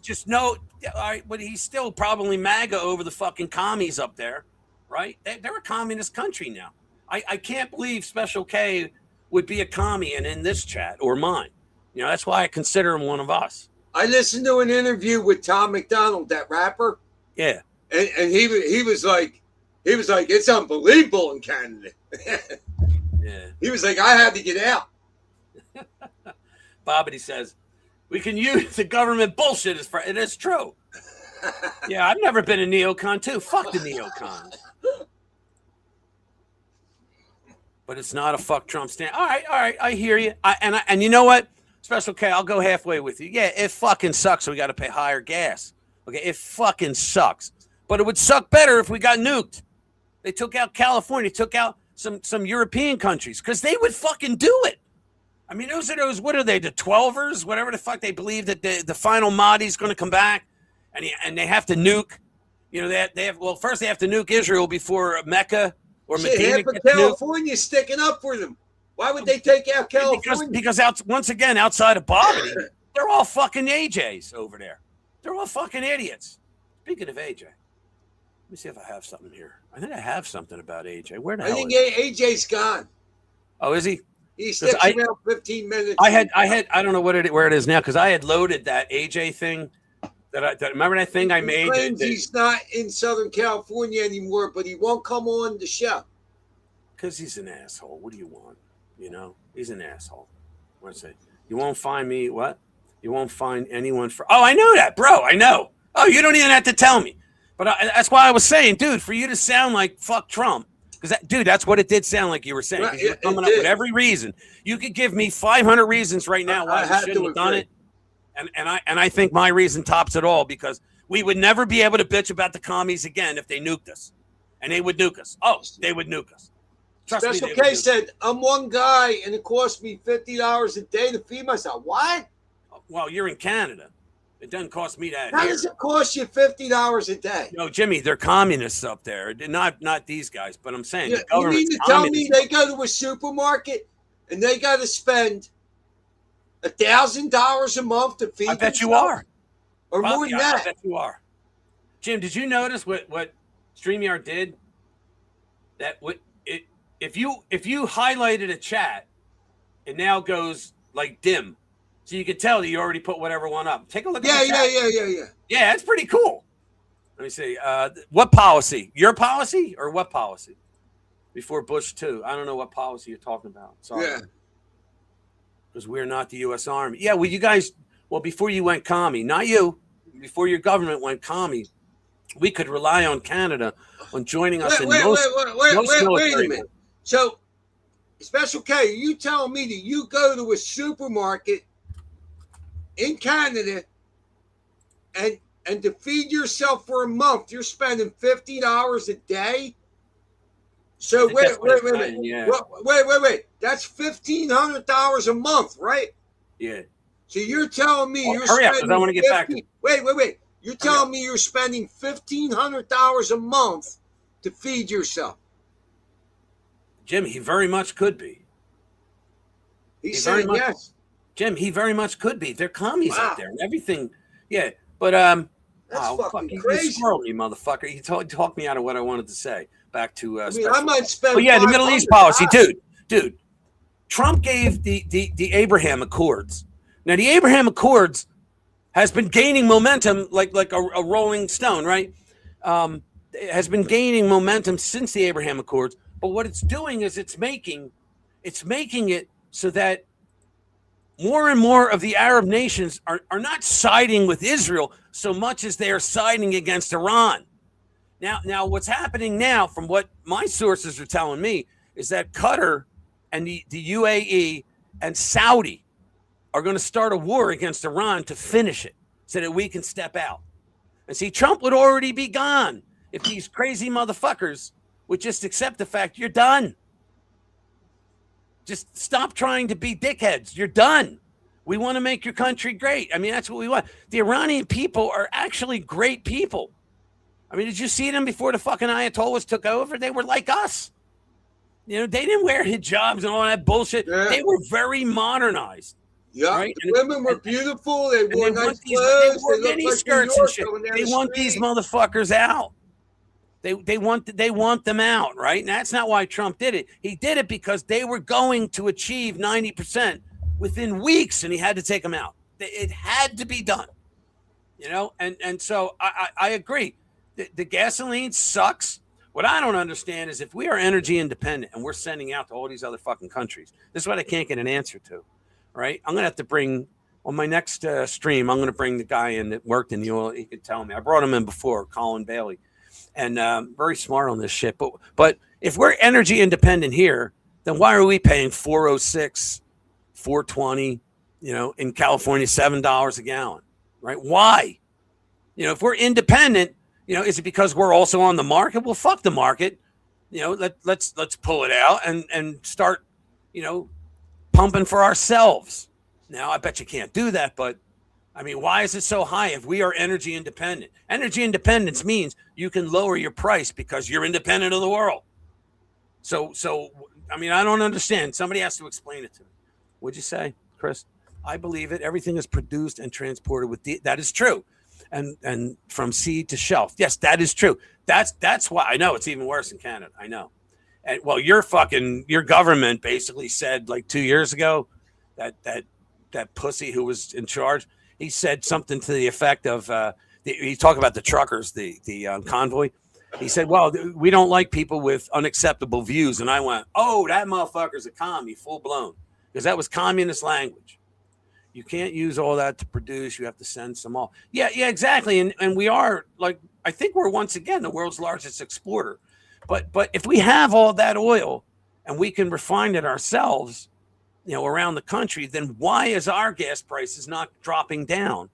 just no. All right, but he's still probably MAGA over the fucking commies up there, right? They're a communist country now. I can't believe Special K would be a commie and in this chat or mine. You know, that's why I consider him one of us. I listened to an interview with Tom McDonald, that rapper. Yeah, and he was like, it's unbelievable in Canada. Yeah, he was like, I had to get out. Bobbity says, we can use the government bullshit as far. It is true. Yeah, I've never been a neocon too. Fuck the neocons. But it's not a fuck Trump stand. All right, I hear you. And you know what? Special K, I'll go halfway with you. Yeah, it fucking sucks. We got to pay higher gas. Okay, it fucking sucks. But it would suck better if we got nuked. They took out California, took out some European countries because they would fucking do it. I mean, those, what are they, the 12ers? Whatever the fuck they believe that the final Mahdi's going to come back and they have to nuke. You know, they have, well, first they have to nuke Israel before Mecca or Medina. Half of California sticking up for them. Why would they take out California? Because once again, outside of Bobbity, they're all fucking AJs over there. They're all fucking idiots. Speaking of AJ, let me see if I have something here. I think I have something about AJ. Where the hell is he? AJ's gone. Oh, is he? He sticks around 15 minutes. I don't know where it is now because I had loaded that AJ thing. Remember that thing I made? Claims he's not in Southern California anymore, but he won't come on the show. Because he's an asshole. What do you want? He's an asshole. What's it? You won't find me, what? You won't find anyone for. Oh, I know that, bro. I know. Oh, you don't even have to tell me. But that's why I was saying, dude, for you to sound like fuck Trump, because dude, that's what it did sound like you were saying. Because you're coming up with every reason. You could give me 500 reasons right now why I shouldn't have done it. And I think my reason tops it all, because we would never be able to bitch about the commies again if they nuked us. And they would nuke us. Oh, they would nuke us. Special K said, I'm one guy and it costs me $50 a day to feed myself. What? Well, you're in Canada. It doesn't cost me that. How does it cost you $50 a day? No, Jimmy, they're communists up there. Not these guys, but I'm saying the you mean to tell me they go to a supermarket and they got to spend $1,000 a month to feed themselves? I bet you are. Or more than that. I bet you are. Jim, did you notice what StreamYard did? If you highlighted a chat, it now goes like dim. So you can tell that you already put whatever one up. Take a look at the chat. Yeah, that's pretty cool. Let me see. What policy? Your policy or what policy? Before Bush 2. I don't know what policy you're talking about. Sorry. Yeah. Because we're not the U.S. Army. Yeah, well, you guys, before you went commie, not you, before your government went commie, we could rely on Canada on joining us in most wait a minute. So, Special K, you telling me that you go to a supermarket in Canada and to feed yourself for a month, you're spending $50 a day? So wait a minute. Yeah. Wait. That's $1,500 a month, right? Yeah. So you're telling me you're hurry spending up, I want to get back to Wait. You're telling me you're spending $1,500 a month to feed yourself. Jim, he very much could be. He's saying yes. Jim, he very much could be. They're commies up there and everything. Yeah, but that's fucking crazy. You squirreled me, motherfucker. You talked me out of what I wanted to say. Back to I might spend. Oh yeah, the Middle East policy, dude. Trump gave the Abraham Accords. Now the Abraham Accords has been gaining momentum like a rolling stone, right? It has been gaining momentum since the Abraham Accords. But what it's doing is it's making it so that more and more of the Arab nations are not siding with Israel so much as they are siding against Iran. Now, what's happening now, from what my sources are telling me, is that Qatar and the UAE and Saudi are going to start a war against Iran to finish it so that we can step out. And see, Trump would already be gone if these crazy motherfuckers would just accept the fact you're done. Just stop trying to be dickheads. You're done. We want to make your country great. I mean, that's what we want. The Iranian people are actually great people. I mean, did you see them before the fucking Ayatollahs took over? They were like us. They didn't wear hijabs and all that bullshit. Yeah. They were very modernized. Yeah, right? The women were beautiful. They wore nice clothes. They wore mini skirts and shit. They want these motherfuckers out. They want them out, right? And that's not why Trump did it. He did it because they were going to achieve 90% within weeks, and he had to take them out. It had to be done, And so I agree. The gasoline sucks. What I don't understand is if we are energy independent and we're sending out to all these other fucking countries, this is what I can't get an answer to, right? I'm going to have to bring, on my next stream, I'm going to bring the guy in that worked in the oil. He could tell me. I brought him in before, Colin Bailey, and very smart on this shit. But if we're energy independent here, then why are we paying $4.06, $4.20, in California, $7 a gallon, right? Why? If we're independent, is it because we're also on the market? Well, fuck the market. Let's pull it out and start, pumping for ourselves. Now, I bet you can't do that, but I mean, why is it so high if we are energy independent? Energy independence means you can lower your price because you're independent of the world. So I mean, I don't understand. Somebody has to explain it to me. What'd you say, Chris? I believe it. Everything is produced and transported with that is true. And from seed to shelf. Yes, that is true. That's why I know it's even worse in Canada. I know. And well, your government basically said like 2 years ago that pussy who was in charge, he said something to the effect of he talked about the truckers, the convoy, He said, well, we don't like people with unacceptable views. And I went, oh, that motherfucker's a commie, full blown, because that was communist language. You can't use all that to produce. You have to send some all. Yeah, exactly. And we are, like, I think we're once again the world's largest exporter. But if we have all that oil and we can refine it ourselves, around the country, then why is our gas prices not dropping down?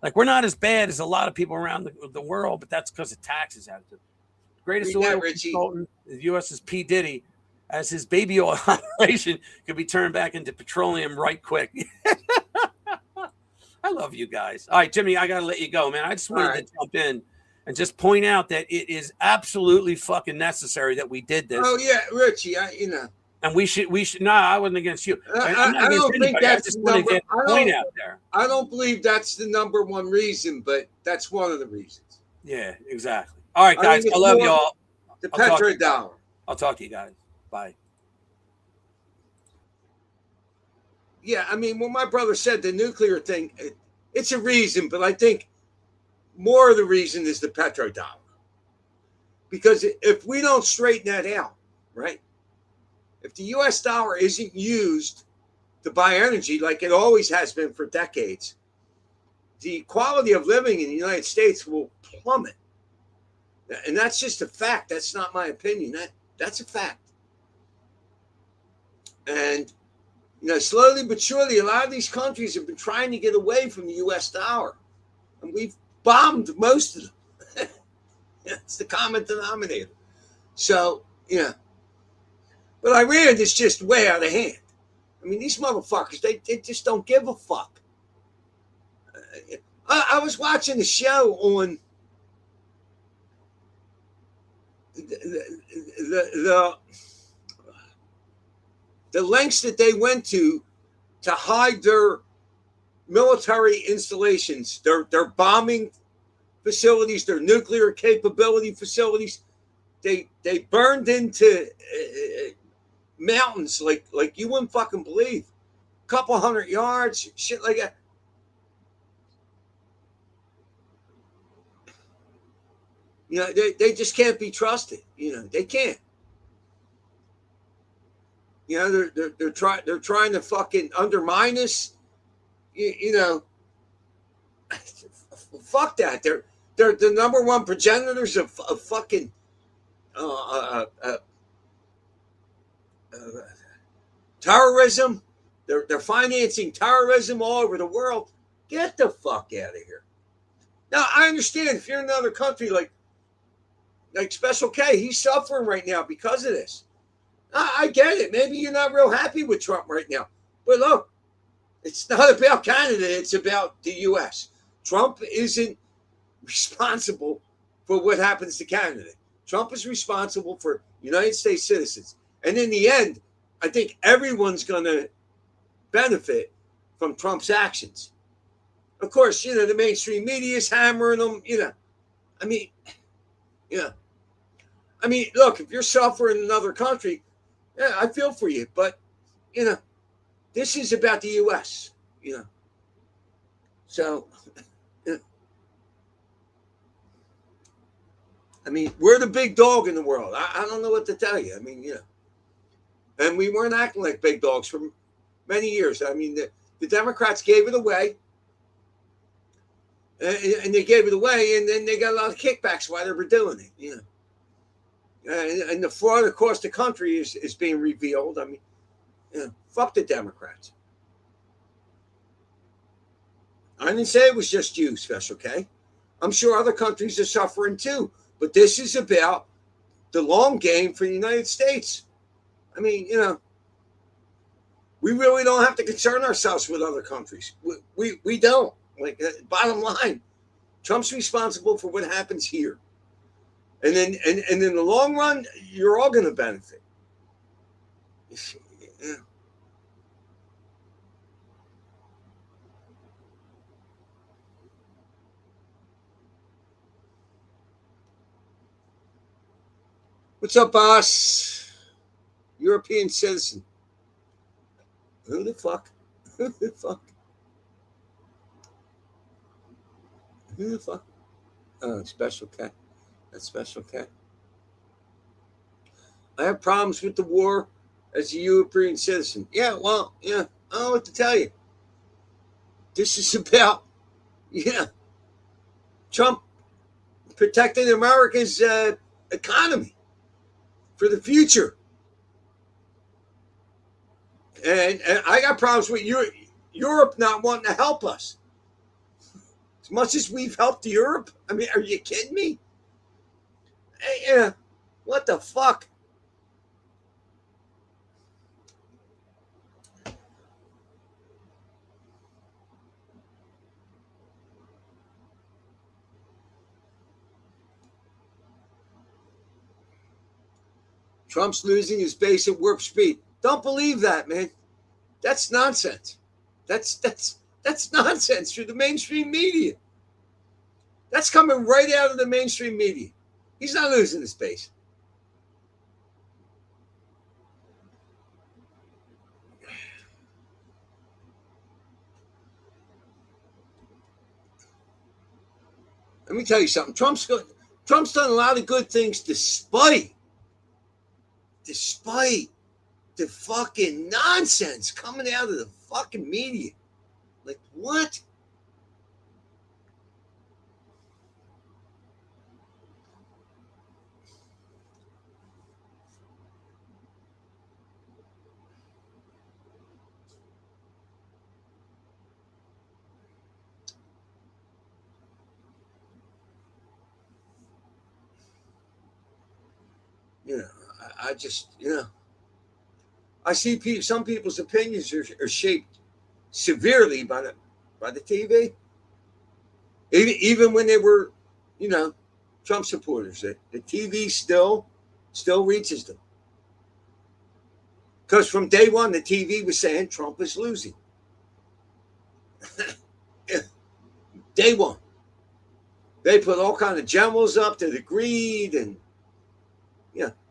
Like, we're not as bad as a lot of people around the world, but that's because of taxes. Greatest oil consultant in the U.S. is P. Diddy, as his baby oil operation could be turned back into petroleum right quick. I love you guys. All right, Jimmy, I got to let you go, man. I just wanted to jump in and just point out that it is absolutely fucking necessary that we did this. Oh, yeah, Richie, And we should. No, I wasn't against you. I'm not against anybody. I just want to get the point out there. I don't believe that's the number one reason, but that's one of the reasons. Yeah, exactly. All right, guys. I love y'all. The petrodollar. I'll talk to you guys. Bye. Yeah, I mean, when my brother said the nuclear thing, it's a reason, but I think more of the reason is the petrodollar. Because if we don't straighten that out, right? If the U.S. dollar isn't used to buy energy like it always has been for decades, the quality of living in the United States will plummet. And that's just a fact. That's not my opinion. That's a fact. And, slowly but surely, a lot of these countries have been trying to get away from the U.S. dollar. And we've bombed most of them. It's the common denominator. So, But Iran is just way out of hand. I mean, these motherfuckers, they just don't give a fuck. I was watching the show on the lengths that they went to hide their military installations, their bombing facilities, their nuclear capability facilities. They burned into mountains like you wouldn't fucking believe. A couple 100 yards, shit like that. They just can't be trusted. They can't. They're trying to fucking undermine us. Fuck that. They're the number one progenitors of fucking terrorism. They're financing terrorism all over the world. Get the fuck out of here. Now, I understand if you're in another country like Special K, he's suffering right now because of this. I get it. Maybe you're not real happy with Trump right now. But look, it's not about Canada. It's about the U.S. Trump isn't responsible for what happens to Canada. Trump is responsible for United States citizens. And in the end, I think everyone's going to benefit from Trump's actions. Of course, the mainstream media is hammering them, I mean, look, if you're suffering in another country, yeah, I feel for you. But, this is about the U.S., So, we're the big dog in the world. I don't know what to tell you. And we weren't acting like big dogs for many years. The Democrats gave it away. And they gave it away, and then they got a lot of kickbacks while they were doing it, And the fraud across the country is being revealed. Fuck the Democrats. I didn't say it was just you, Special K. I'm sure other countries are suffering too. But this is about the long game for the United States. We really don't have to concern ourselves with other countries. We don't. Bottom line, Trump's responsible for what happens here. And then in the long run, you're all going to benefit. Yeah. What's up, boss? European citizen. Who the fuck? Who the fuck? Who the fuck? Oh, Special K. That's Special K. I have problems with the war as a European citizen. Yeah, well, yeah, I don't know what to tell you. This is about, yeah, Trump protecting America's economy for the future. And I got problems with Europe not wanting to help us. As much as we've helped Europe, I mean, are you kidding me? Yeah, what the fuck? Trump's losing his base at warp speed. Don't believe that, man. That's nonsense. That's nonsense through the mainstream media. That's coming right out of the mainstream media. He's not losing his base. Let me tell you something. Trump's done a lot of good things despite the fucking nonsense coming out of the fucking media. Like what? You know, I just, I see some people's opinions are shaped severely by the TV. Even when they were, you know, Trump supporters, the TV still reaches them. Because from day one, the TV was saying Trump is losing. Day one, they put all kind of generals up that agreed, and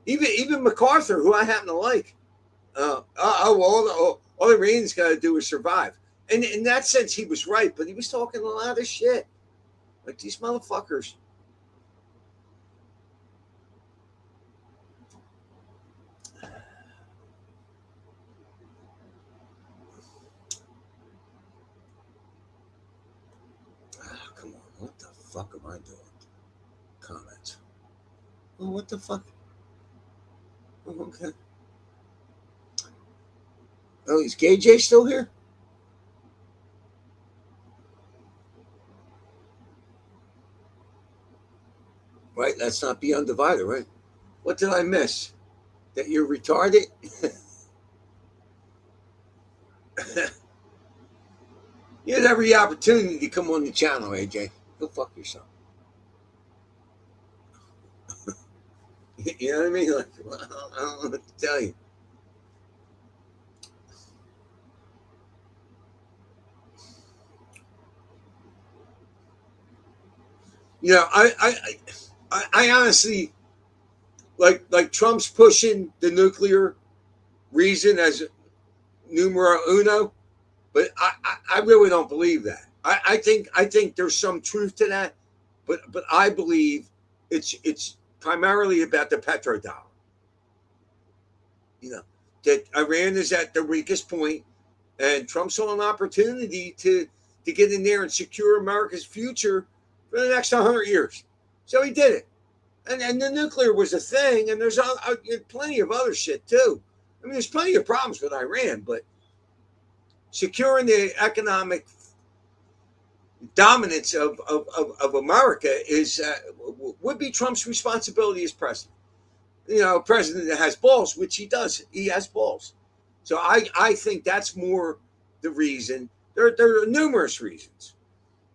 even MacArthur, who I happen to like. All the Iranians got to do is survive. And in that sense, he was right, but he was talking a lot of shit. Like these motherfuckers. Oh, come on. What the fuck am I doing? Comments. Oh, what the fuck? Oh, okay. Oh, is KJ still here? Right, let's not be undivided, right? What did I miss? That you're retarded? You had every opportunity to come on the channel, AJ. Go fuck yourself. You know what I mean? Like, well, I don't know what to tell you. You know, I honestly like Trump's pushing the nuclear reason as numero uno, but I really don't believe that. I think there's some truth to that, but I believe it's primarily about the petrodollar. You know that Iran is at the weakest point, and Trump saw an opportunity to get in there and secure America's future for the next 100 years. So he did it. And the nuclear was a thing, and there's plenty of other shit too. I mean, there's plenty of problems with Iran, but securing the economic dominance of America is would be Trump's responsibility as president. You know, a president that has balls, which he does. He has balls. So I think that's more the reason. There are numerous reasons.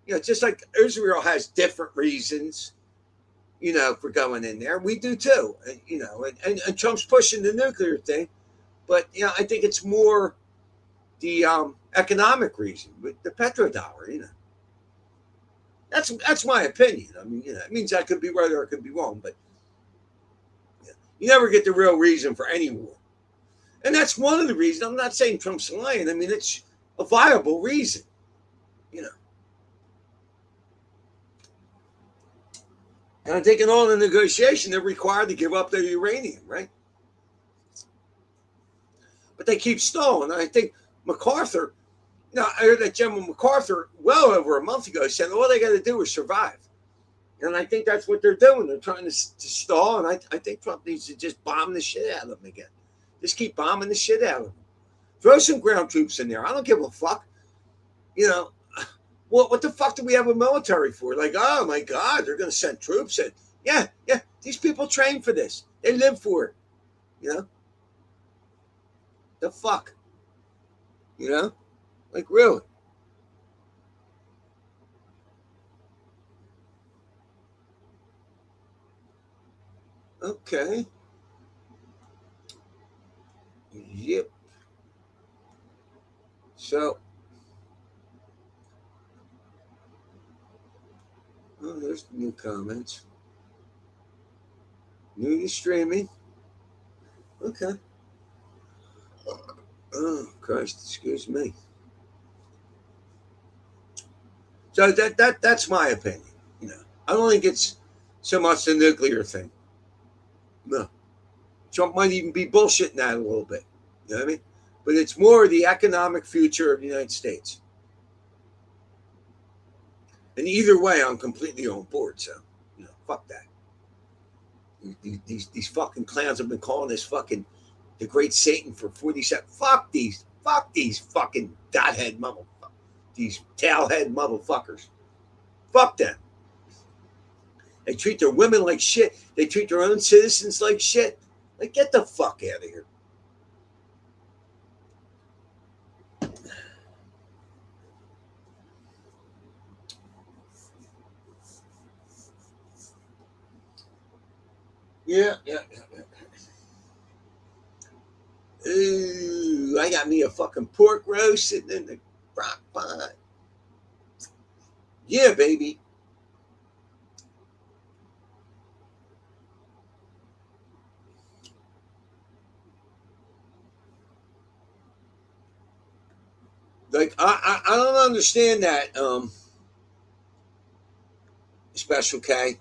You know, just like Israel has different reasons, you know, for going in there. We do too. And, you know, and Trump's pushing the nuclear thing. But, you know, I think it's more the economic reason with the petrodollar, you know. That's my opinion. I mean, you know, it means I could be right or I could be wrong, but you never get the real reason for any war. And that's one of the reasons. I'm not saying Trump's lying. I mean, it's a viable reason, you know. And I think in all the negotiation, they're required to give up their uranium, right? But they keep stalling. And I think MacArthur, I heard that General MacArthur well over a month ago said all they got to do is survive. And I think that's what they're doing. They're trying to stall. And I think Trump needs to just bomb the shit out of them again. Just keep bombing the shit out of them. Throw some ground troops in there. I don't give a fuck. What the fuck do we have a military for? Like, oh my God, they're going to send troops in. Yeah. These people train for this. They live for it. The fuck. Like, really. Okay. Yep. So, there's new comments. New to streaming. Okay. Oh, Christ, excuse me. So that's my opinion. I don't think it's so much the nuclear thing. No. Trump might even be bullshitting that a little bit. You know what I mean? But it's more the economic future of the United States. And either way, I'm completely on board. So, fuck that. These fucking clowns have been calling this fucking the great Satan for 47. Fuck these fucking dothead motherfuckers. These tailhead motherfuckers. Fuck them. They treat their women like shit. They treat their own citizens like shit. Like, get the fuck out of here. Yeah. Ooh, I got me a fucking pork roast sitting in the crock pot. Yeah, baby. Like, I don't understand that, Special K.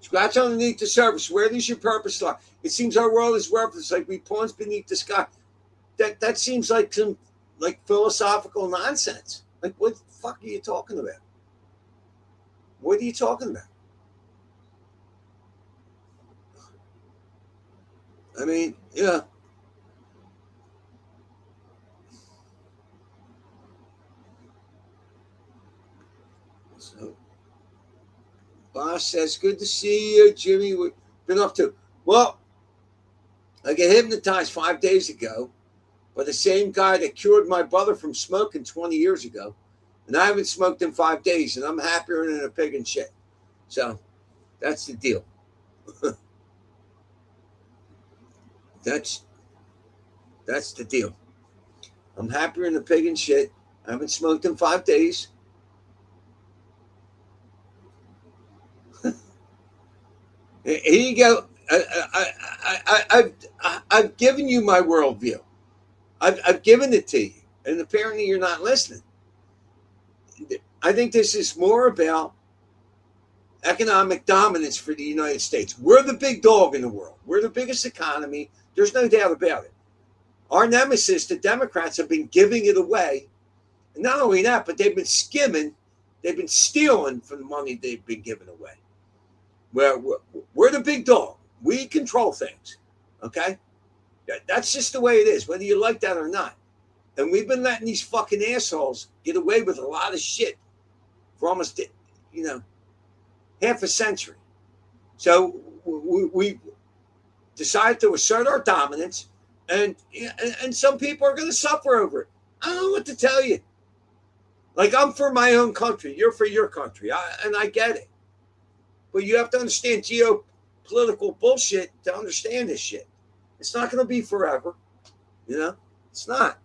Scratch underneath the surface. Where does your purpose lie? It seems our world is worthless, like we pawns beneath the sky. That seems like some philosophical nonsense. Like, what the fuck are you talking about? What are you talking about? I mean, yeah. So, boss says, good to see you, Jimmy. What been up to? Well, I got hypnotized 5 days ago by the same guy that cured my brother from smoking 20 years ago. And I haven't smoked in 5 days, and I'm happier than a pig in shit. So, that's the deal. That's the deal. I'm happier than a pig in shit. I haven't smoked in 5 days. Here you go. I've given you my worldview. I've given it to you, and apparently you're not listening. I think this is more about economic dominance for the United States. We're the big dog in the world. We're the biggest economy. There's no doubt about it. Our nemesis, the Democrats, have been giving it away. And not only that, but they've been skimming. They've been stealing from the money they've been giving away. We're the big dog. We control things. Okay? That's just the way it is, whether you like that or not. And we've been letting these fucking assholes get away with a lot of shit for almost, half a century. So we decided to assert our dominance, and some people are going to suffer over it. I don't know what to tell you. Like, I'm for my own country. You're for your country. And I get it. But you have to understand geopolitical bullshit to understand this shit. It's not going to be forever. It's not.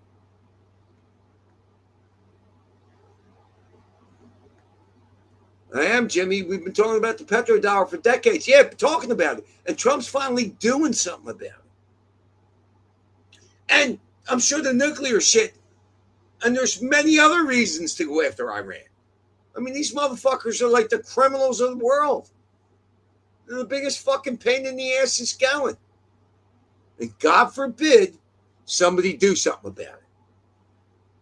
I am, Jimmy. We've been talking about the petrodollar for decades. Yeah, talking about it. And Trump's finally doing something about it. And I'm sure the nuclear shit, and there's many other reasons to go after Iran. I mean, these motherfuckers are like the criminals of the world. They're the biggest fucking pain in the ass is going. And God forbid somebody do something about it.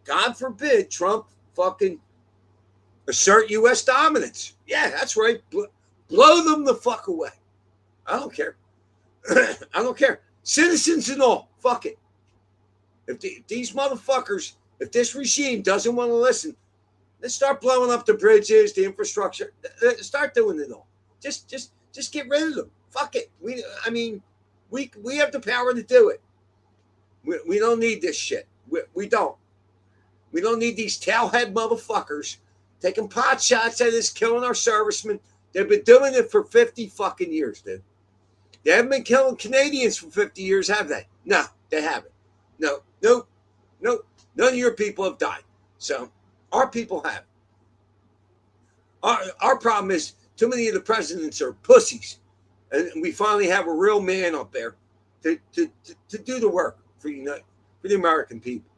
God forbid Trump fucking assert U.S. dominance. Yeah, that's right. Blow them the fuck away. I don't care. I don't care. Citizens and all. Fuck it. If these motherfuckers, if this regime doesn't want to listen, let's start blowing up the bridges, the infrastructure. Start doing it all. Just get rid of them. Fuck it. We have the power to do it. We don't need this shit. We don't. We don't need these tailhead motherfuckers taking pot shots at us, killing our servicemen. They've been doing it for 50 fucking years, dude. They haven't been killing Canadians for 50 years, have they? No, they haven't. No. None of your people have died. So our people have. Our problem is too many of the presidents are pussies. And we finally have a real man up there to do the work for the American people.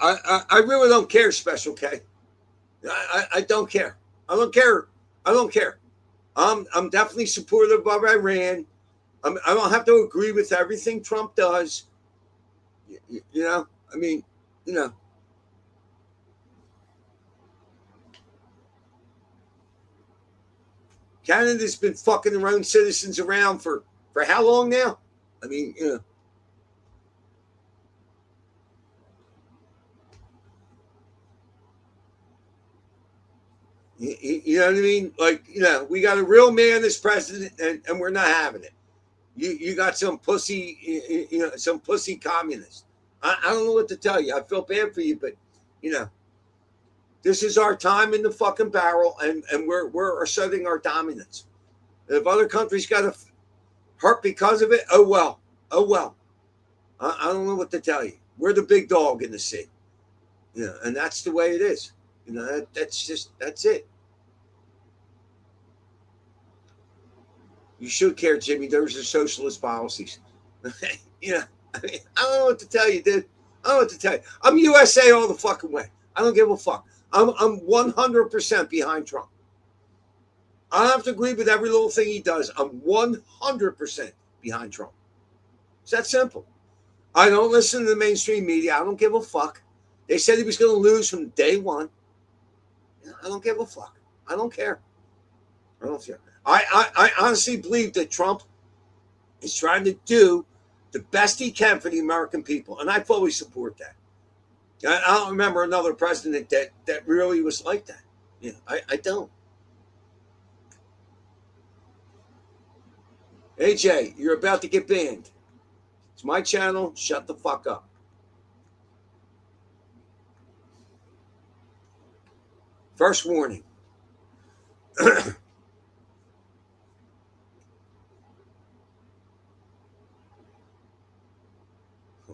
I really don't care, Special K. I don't care. I don't care. I don't care. I'm definitely supportive of Iran. I don't have to agree with everything Trump does. You know, I mean, you know. Canada's been fucking their own citizens around for how long now? I mean, you know. You know what I mean? Like, you know, we got a real man as president, and we're not having it. You got some pussy, you know, some pussy communist. I don't know what to tell you. I feel bad for you, but, you know, this is our time in the fucking barrel, and we're asserting our dominance. If other countries got to hurt because of it, oh well. I don't know what to tell you. We're the big dog in the sea. You know, and that's the way it is. You know, that's it. You should care, Jimmy. Those are socialist policies. You know, I mean, I don't know what to tell you, dude. I don't know what to tell you. I'm USA all the fucking way. I don't give a fuck. I'm 100% behind Trump. I don't have to agree with every little thing he does. I'm 100% behind Trump. It's that simple. I don't listen to the mainstream media. I don't give a fuck. They said he was going to lose from day one. I don't give a fuck. I don't care. I don't care. I honestly believe that Trump is trying to do the best he can for the American people, and I fully support that. I don't remember another president that really was like that. You know, I don't. AJ, you're about to get banned. It's my channel. Shut the fuck up. First warning.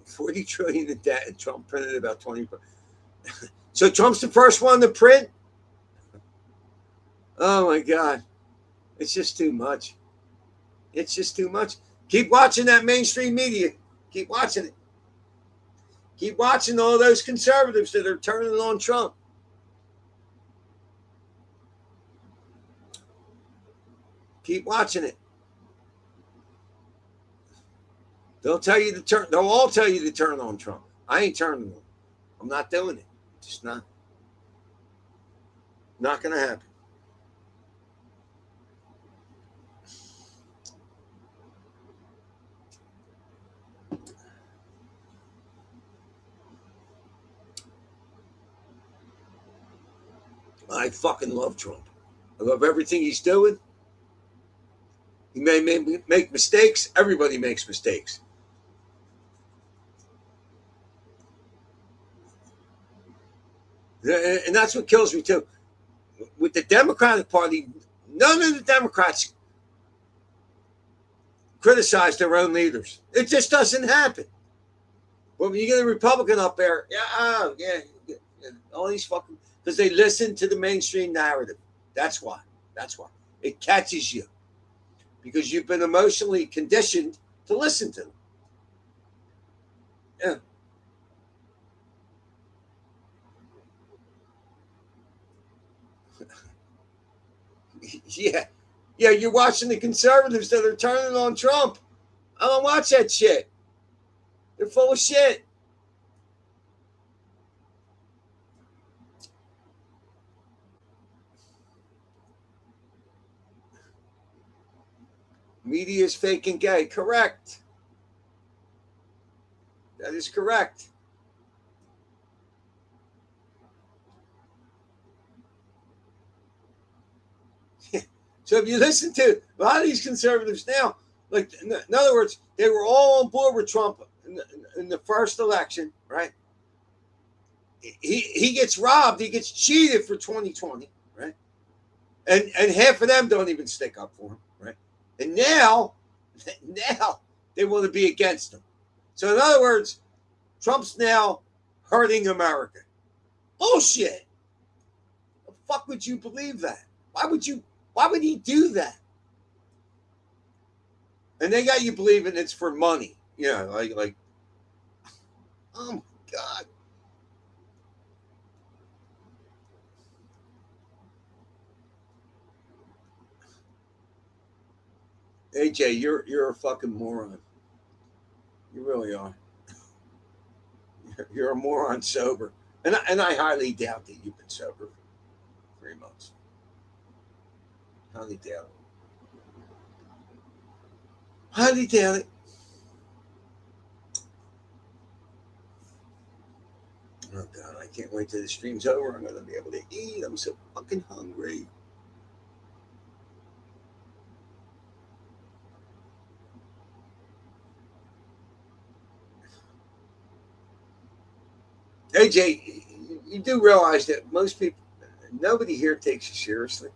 $40 trillion in debt, and Trump printed about 20. So Trump's the first one to print? Oh my God. It's just too much. It's just too much. Keep watching that mainstream media. Keep watching it. Keep watching all those conservatives that are turning on Trump. Keep watching it. They'll tell you to turn. They'll all tell you to turn on Trump. I ain't turning on. I'm not doing it. Just not. Not going to happen. I fucking love Trump. I love everything he's doing. He may make mistakes. Everybody makes mistakes. And that's what kills me too. With the Democratic Party, none of the Democrats criticize their own leaders. It just doesn't happen. But when you get a Republican up there, yeah, all these fucking, because they listen to the mainstream narrative. That's why. That's why. It catches you. Because you've been emotionally conditioned to listen to them. Yeah. Yeah. Yeah, you're watching the conservatives that are turning on Trump. I don't watch that shit. They're full of shit. Media is fake and gay. Correct. That is correct. So if you listen to a lot of these conservatives now, like in other words, they were all on board with Trump in the first election, right? He gets robbed, he gets cheated for 2020, right? And half of them don't even stick up for him, right? And now they want to be against him. So in other words, Trump's now hurting America. Bullshit. The fuck would you believe that? Why would he do that? And they got you believing it's for money. Yeah, like oh my God. AJ, you're a fucking moron. You really are. You're a moron sober. And I highly doubt that you've been sober for 3 months. Highly doubt it. Highly doubt it. Oh God, I can't wait till the stream's over. I'm gonna be able to eat. I'm so fucking hungry. AJ, you do realize that most people, nobody here takes you seriously.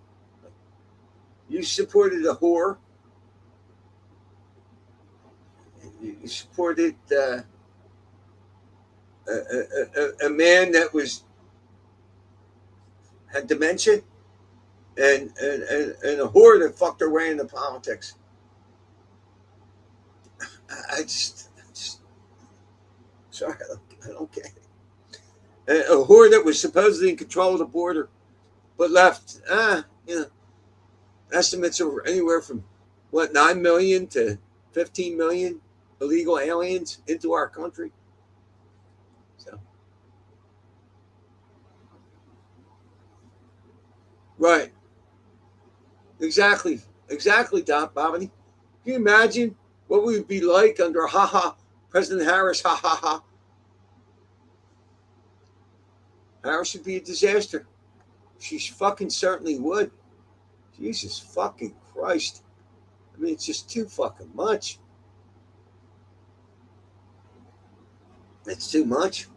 You supported a whore. You supported a man that had dementia, and a whore that fucked her way into politics. I just sorry, I don't get it. A whore that was supposedly in control of the border, but left. Estimates are anywhere from 9 million to 15 million illegal aliens into our country. So, right, exactly, Doc Bobby. Can you imagine what we would be like under President Harris? Harris would be a disaster. She fucking certainly would. Jesus fucking Christ. I mean, it's just too fucking much. It's too much.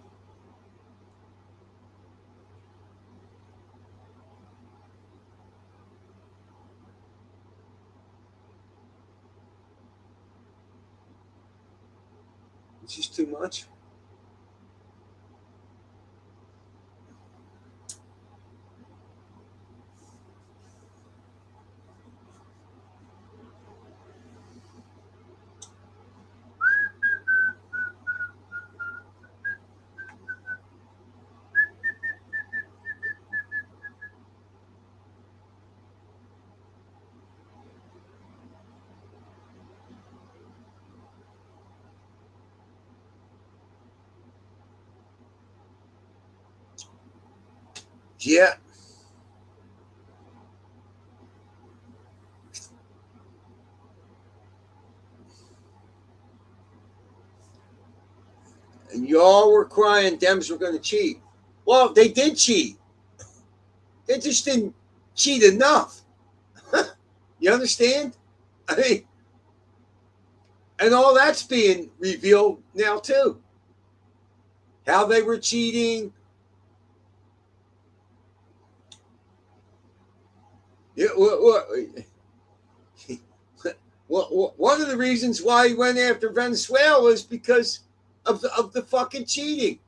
It's just too much. Yeah. And y'all were crying Dems were going to cheat. Well, they did cheat. They just didn't cheat enough. You understand? I mean, and all that's being revealed now too. How they were cheating. Yeah, one of the reasons why he went after Venezuela is because of the fucking cheating.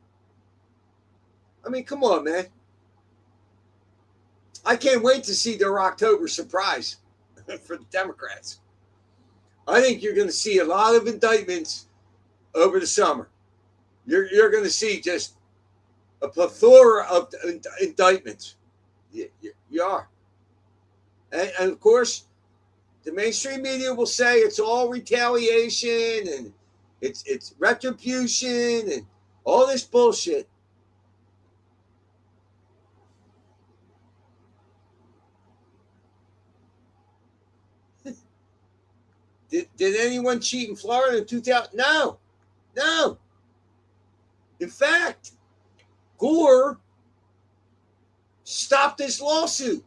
I mean, come on, man. I can't wait to see their October surprise for the Democrats. I think you're going to see a lot of indictments over the summer. You're going to see just a plethora of indictments. You are. And of course, the mainstream media will say it's all retaliation and it's retribution and all this bullshit. Did anyone cheat in Florida in 2000? No. In fact, Gore stopped this lawsuit.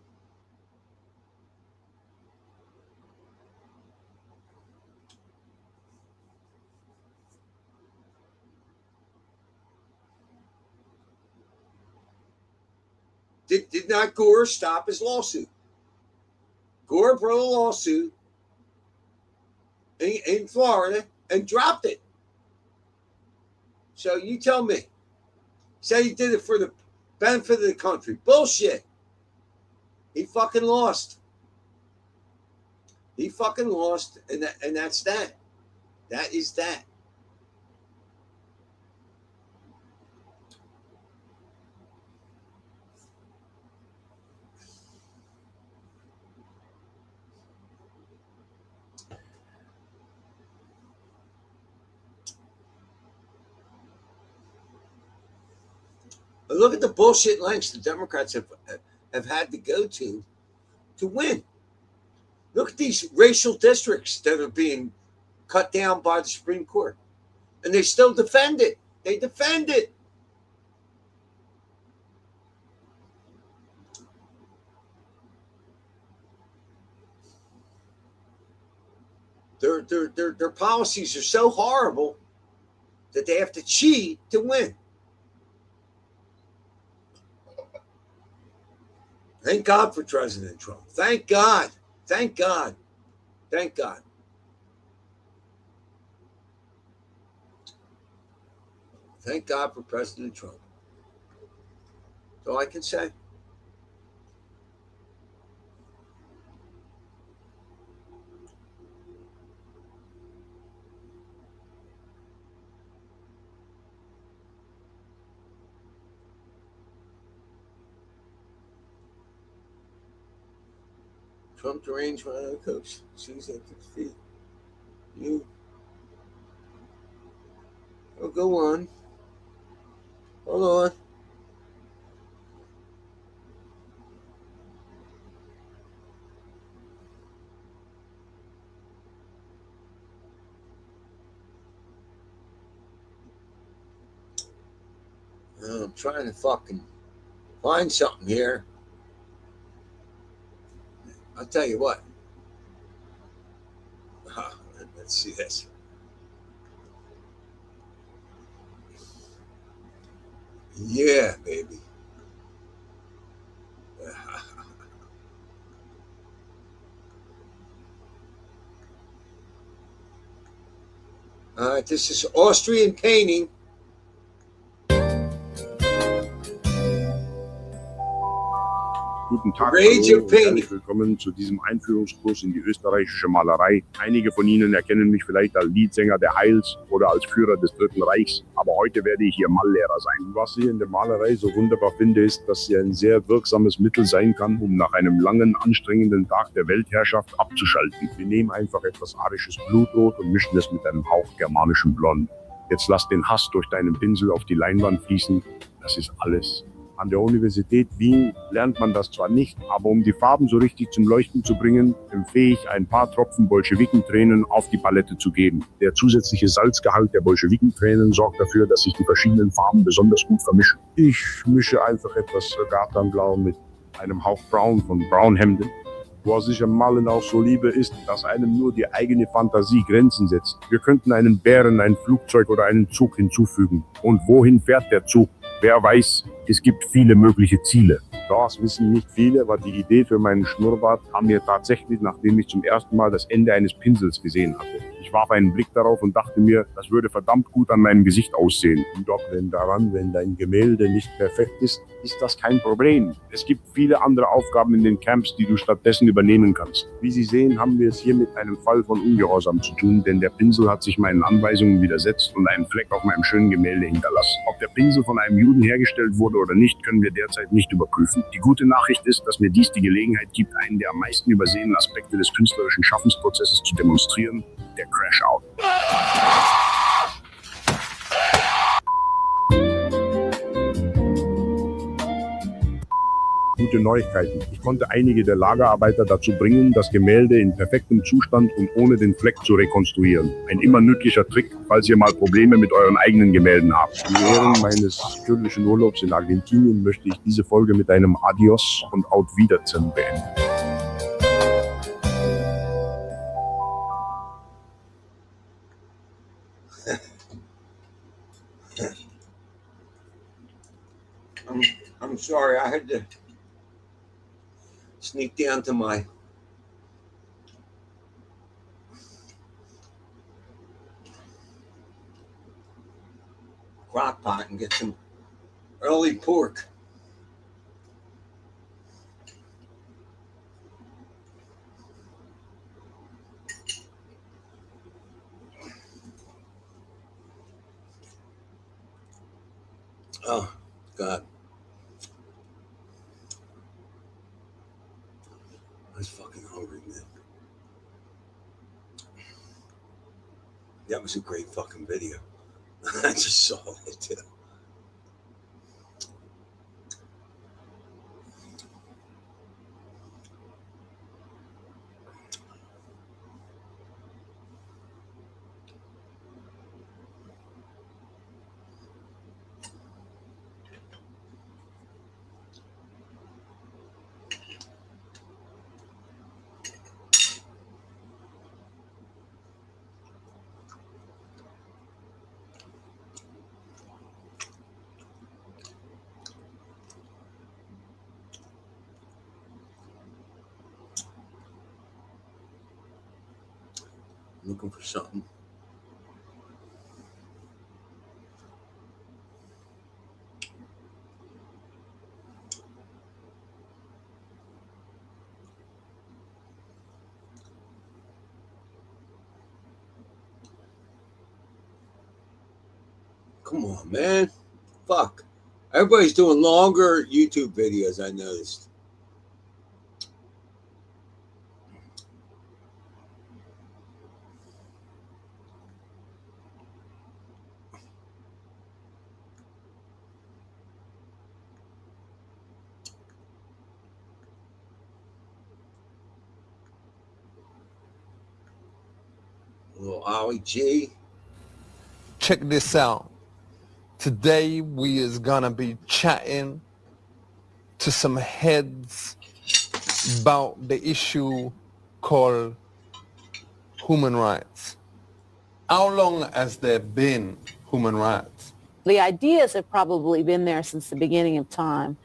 Did not Gore stop his lawsuit? Gore brought a lawsuit in Florida and dropped it. So you tell me. Said he did it for the benefit of the country. Bullshit. He fucking lost. He fucking lost, and that's that. That is that. But look at the bullshit lengths the Democrats have had to go to win. Look at these racial districts that are being cut down by the Supreme Court. And they still defend it. They defend it. Their policies are so horrible that they have to cheat to win. Thank God for President Trump. Thank God. Thank God. Thank God. Thank God for President Trump. That's all I can say. Trump deranged my coach. She's at the feet. You. Oh, go on. Hold on. I'm trying to fucking find something here. I'll tell you what. Let's see this. Yeah, baby. All right, this is Austrian painting. Guten Tag, hallo und herzlich willkommen zu diesem Einführungskurs in die österreichische Malerei. Einige von Ihnen erkennen mich vielleicht als Leadsänger der Heils oder als Führer des Dritten Reichs, aber heute werde ich Ihr Malllehrer sein. Was ich in der Malerei so wunderbar finde, ist, dass sie ein sehr wirksames Mittel sein kann, um nach einem langen, anstrengenden Tag der Weltherrschaft abzuschalten. Wir nehmen einfach etwas arisches Blutrot und mischen es mit einem Hauch germanischem Blond. Jetzt lass den Hass durch deinen Pinsel auf die Leinwand fließen. Das ist alles. An der Universität Wien lernt man das zwar nicht, aber um die Farben so richtig zum Leuchten zu bringen, empfehle ich, ein paar Tropfen Bolschewikentränen auf die Palette zu geben. Der zusätzliche Salzgehalt der Bolschewikentränen sorgt dafür, dass sich die verschiedenen Farben besonders gut vermischen. Ich mische einfach etwas Gartanblau mit einem Hauch Braun von Braunhemden. Was ich am Malen auch so liebe, ist, dass einem nur die eigene Fantasie Grenzen setzt. Wir könnten einen Bären, ein Flugzeug oder einen Zug hinzufügen. Und wohin fährt der Zug? Wer weiß, es gibt viele mögliche Ziele. Das wissen nicht viele, aber die Idee für meinen Schnurrbart kam mir tatsächlich, nachdem ich zum ersten Mal das Ende eines Pinsels gesehen hatte. Ich warf einen Blick darauf und dachte mir, das würde verdammt gut an meinem Gesicht aussehen. Doch wenn dein Gemälde nicht perfekt ist, Ist das kein Problem. Es gibt viele andere Aufgaben in den Camps, die du stattdessen übernehmen kannst. Wie Sie sehen, haben wir es hier mit einem Fall von Ungehorsam zu tun, denn der Pinsel hat sich meinen Anweisungen widersetzt und einen Fleck auf meinem schönen Gemälde hinterlassen. Ob der Pinsel von einem Juden hergestellt wurde oder nicht, können wir derzeit nicht überprüfen. Die gute Nachricht ist, dass mir dies die Gelegenheit gibt, einen der am meisten übersehenen Aspekte des künstlerischen Schaffensprozesses zu demonstrieren, der Crash-Out. Gute Neuigkeiten. Ich konnte einige der Lagerarbeiter dazu bringen, das Gemälde in perfektem Zustand und ohne den Fleck zu rekonstruieren. Ein immer nützlicher Trick, falls ihr mal Probleme mit euren eigenen Gemälden habt. zu Ehren meines idyllischen Urlaubs in Argentinien möchte ich diese Folge mit einem Adios und Auf Wiedersehen beenden. I'm sorry, I had to sneak down to my crock pot and get some early pork. Oh, God. I was fucking hungry, man. That was a great fucking video. I just saw it too. Looking for something. Come on, man. Fuck. Everybody's doing longer YouTube videos, I noticed. Little Ollie G. Check this out. Today we is gonna be chatting to some heads about the issue called human rights. How long has there been human rights? The ideas have probably been there since the beginning of time,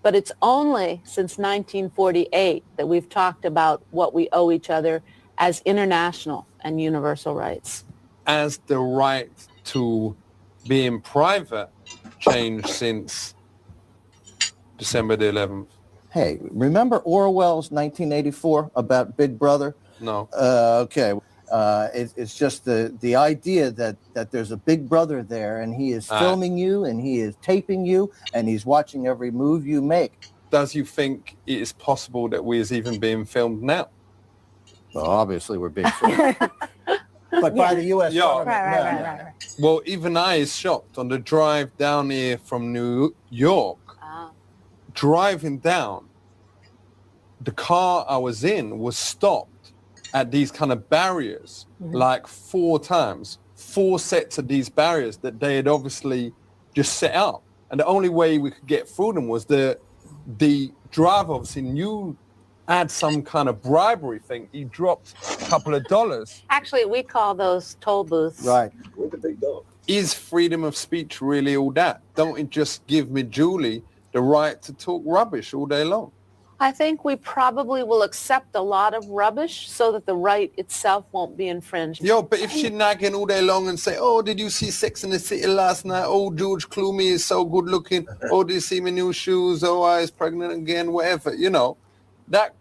but it's only since 1948 that we've talked about what we owe each other as international and universal rights. As the right to be in private changed since December the 11th? Hey, remember Orwell's 1984 about Big Brother? No. Okay. It's just the idea that there's a Big Brother there and he is filming you and he is taping you and he's watching every move you make. Does you think it is possible that we is even being filmed now? Well, obviously we're being filmed. But by the U.S. government. Right. Well, even I is shocked. On the drive down here from New York, driving down, the car I was in was stopped at these kind of barriers, like 4 times, 4 sets of these barriers that they had obviously just set up. And the only way we could get through them was the driver obviously knew had some kind of bribery thing. He dropped a couple of dollars. Actually, we call those toll booths. Right. With the big dog. Is freedom of speech really all that? Don't it just give me, Julie, the right to talk rubbish all day long? I think we probably will accept a lot of rubbish so that the right itself won't be infringed. Yo, but if she's nagging all day long and say, oh, did you see Sex in the City last night? Oh, George Clooney is so good looking. Oh, did you see my new shoes? Oh, I was pregnant again, whatever. You know, that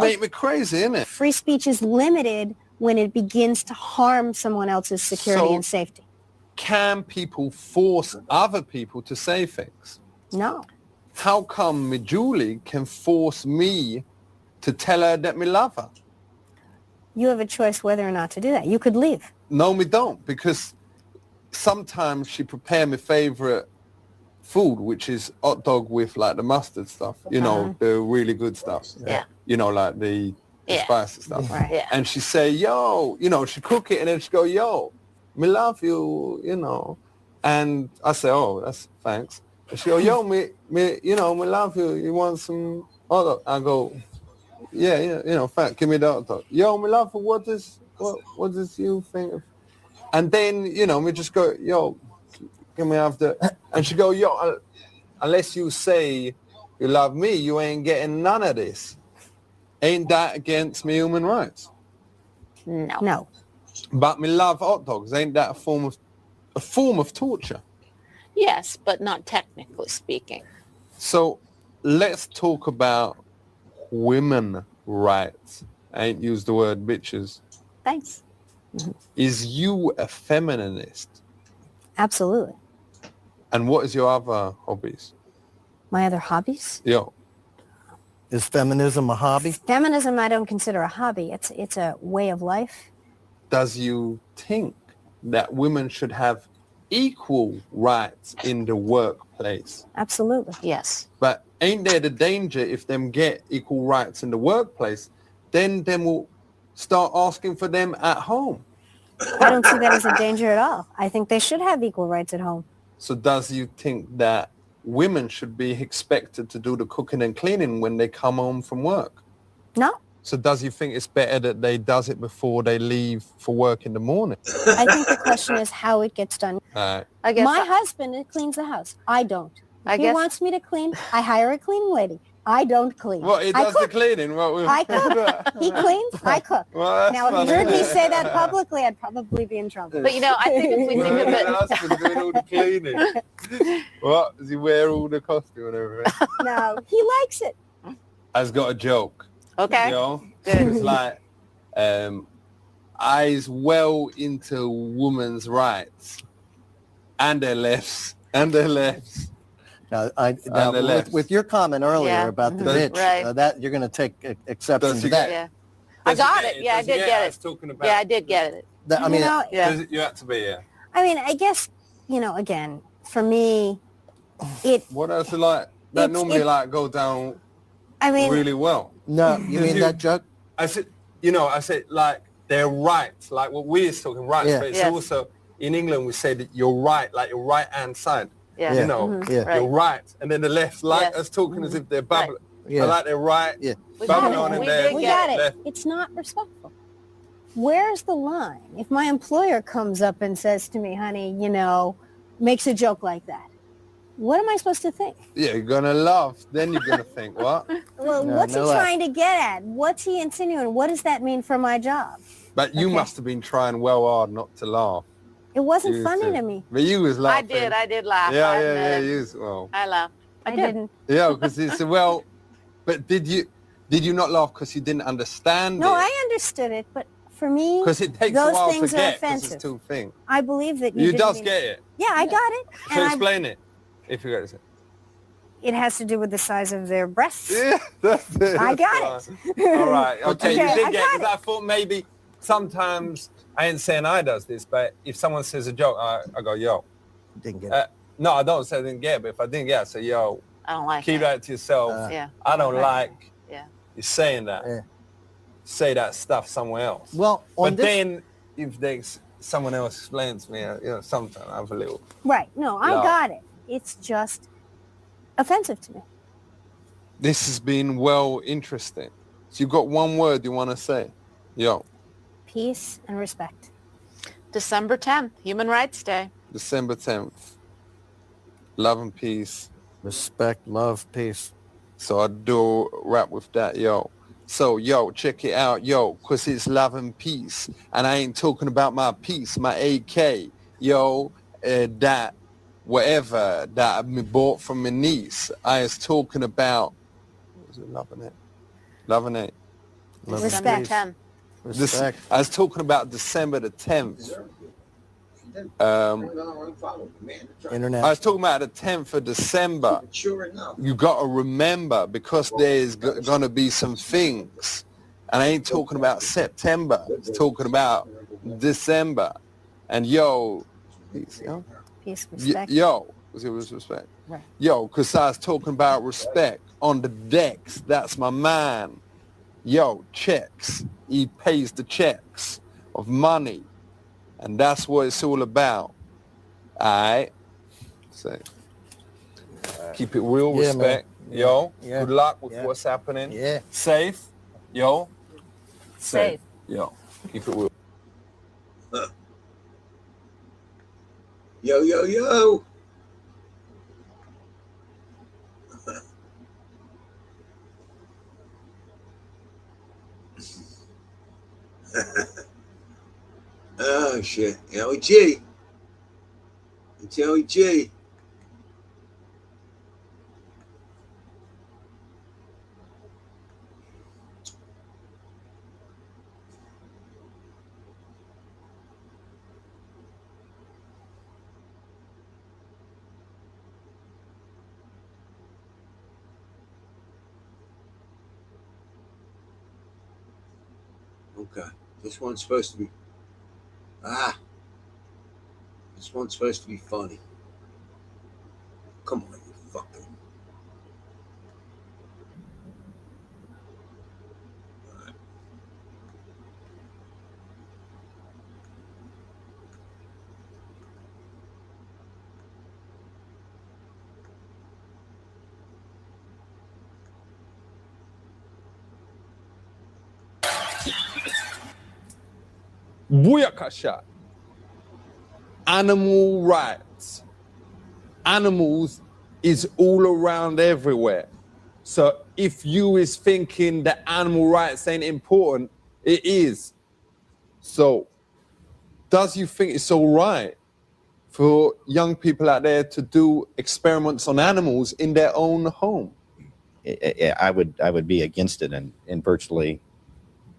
make me crazy, innit? Free speech is limited when it begins to harm someone else's security and safety. Can people force other people to say things? No. How come me Julie can force me to tell her that me love her? You have a choice whether or not to do that. You could leave. No, me don't, because sometimes she prepare my favorite food, which is hot dog with like the mustard stuff, you know, the really good stuff. Yeah. You know, like the spicy stuff. Right. Yeah. And she say, yo, you know, she cook it and then she go, yo, me love you, you know. And I say, oh, that's thanks. And she go, yo, me, you know, me love you. You want some hot dog? I go, yeah, you know, thanks. Give me the hot dog. Yo, me love you. What does you think of? And then, you know, me just go, yo, can we have the? And she go, yo, unless you say you love me, you ain't getting none of this. Ain't that against me human rights? No. But me love hot dogs. Ain't that a form of torture? Yes, but not technically speaking. So let's talk about women rights. I ain't used the word bitches. Thanks. Is you a feminist? Absolutely. And what is your other hobbies? My other hobbies? Yo. Is feminism a hobby? Feminism I don't consider a hobby. It's a way of life. Does you think that women should have equal rights in the workplace? Absolutely. Yes. But ain't there the danger if them get equal rights in the workplace, then them will start asking for them at home? I don't see that as a danger at all. I think they should have equal rights at home. So does you think that women should be expected to do the cooking and cleaning when they come home from work? No. So does you think it's better that they does it before they leave for work in the morning? I think the question is how it gets done. All I guess My husband cleans the house. I don't. I He guess- wants me to clean. I hire a cleaning lady. I don't clean. Well, he I does the cook. cleaning. What I cook. He cleans. I cook. Well, that's Now, if funny, you heard me isn't it? say that publicly, I'd probably be in trouble. But, you know, I think if we think of Well, it... the husband doing all the cleaning. What? Does he wear all the costume and everything? No, he likes it. I've got a joke. Okay. You know? Good. It's like, I's well into women's rights and their lefts. Now, the left. with your comment earlier Yeah. about the Mhm. bitch, Right. that you're going to take exception Does to he that. Yeah. I got it. Yeah, I did get it. Talking about, Yeah, I did get it. I mean, You know, Yeah. You had to be, yeah. I mean, I guess, again, for me, What else is like? That It's- normally it- like go down I mean, really well. no, you mean that joke? I said, like their rights, like what we're talking rights, Yeah. but it's Yes. also in England we say that you're right, like your right hand side. Yeah. You know, Mm-hmm. Yeah. Right. you're right, and then the left, like Yes. us talking as if they're bubbling. Yeah. I like they're right, Yeah. We bubbling got it. on, and We then did we get got it. left. It's not respectful. Where's the line? If my employer comes up and says to me, honey, makes a joke like that, what am I supposed to think? Yeah, you're gonna laugh. Then you're gonna think, what? Well, No, what's no he laugh. trying to get at? What's he insinuating? What does that mean for my job? But you Okay. must have been trying well hard not to laugh. It wasn't You funny too. to me. But you was I laughing. did. I did laugh. Yeah, I yeah, yeah. admit it. You was, well, I laughed. I did. didn't. yeah, because it's well. But did you not laugh because you didn't understand No, it? I understood it, but for me, Because it takes those a while things to are get because offensive. it's two things. I believe that You didn't does mean- get it. Yeah, I got it. So And explain it. If you got it. it has to do with the size of their breasts. Yeah, that's it. I That's got fine. All right. Okay, Okay, you did I get got because I thought maybe sometimes I ain't saying I does this, but if someone says a joke, I go, yo. Didn't get it. No, I don't say I didn't get it, but if I didn't get it, I say, yo, I don't like keep it. that to yourself. Yeah. I don't Right. like Yeah. you saying that. Yeah. Say that stuff somewhere else. Well, on But this, then if someone else explains to me, sometimes I have a little. Right. No, I Yeah. got it. It's just offensive to me. This has been well interesting. So you got one word you want to say? Yo, Peace and respect. December 10th, Human Rights Day. December 10th. Love and peace. respect, love, peace. So I do rap with that, yo. So, yo, check it out, yo, because it's love and peace. And I ain't talking about my piece, my AK, yo, that whatever that I bought from my niece. I was talking about, what was it, loving it? Loving it. Loving Respect. it. Respect. I was talking about December the 10th. Internet. I was talking about the 10th of December. Sure enough. You got to remember, because there's going to be some things. And I ain't talking about September. It's talking about December. And yo, peace, yo. Peace, respect. Yo, was it respect? Right. Yo, because I was talking about respect on the decks. That's my man. Yo, checks. He pays the checks of money. And that's what it's all about. All right? So, keep it real, Yeah, respect. man. Yo, Yeah. good luck with Yeah. what's happening. Yeah. Safe. Yo. Safe. Yo, keep it real. Yo, yo, yo. Oh, shit. Joey G. Joey G. Okay. This one's supposed to be. This one's supposed to be funny. Come on, you fucking. Alright. Booyakasha. Animal rights. Animals is all around everywhere. So if you is thinking that animal rights ain't important, it is. So does you think it's all right for young people out there to do experiments on animals in their own home? I would be against it in virtually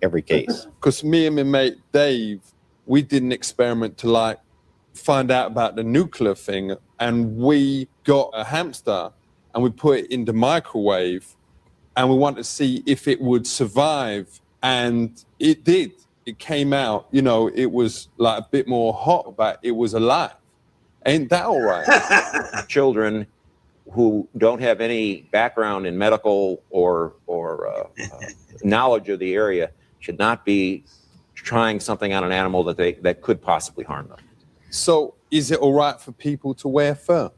every case. Because me and my mate Dave, we did an experiment to like find out about the nuclear thing, and we got a hamster and we put it in the microwave and we wanted to see if it would survive, and it did. It came out, you know, it was like a bit more hot, but it was alive. Ain't that all right? Children who don't have any background in medical or knowledge of the area should not be trying something on an animal that could possibly harm them. So is it all right for people to wear fur?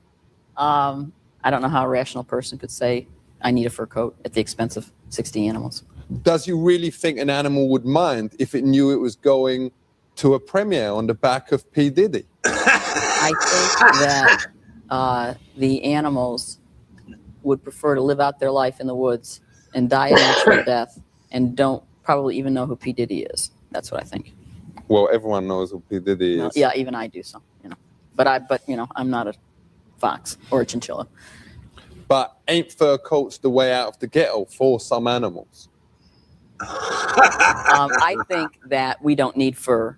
I don't know how a rational person could say, I need a fur coat at the expense of 60 animals. Does you really think an animal would mind if it knew it was going to a premiere on the back of P. Diddy? I think that the animals would prefer to live out their life in the woods and die a natural death and don't probably even know who P. Diddy is. That's what I think. Well, everyone knows who P. Diddy is. No, yeah, even I do, so, you know. But you know, I'm not a fox or a chinchilla. But ain't fur coats the way out of the ghetto for some animals? I think that we don't need fur,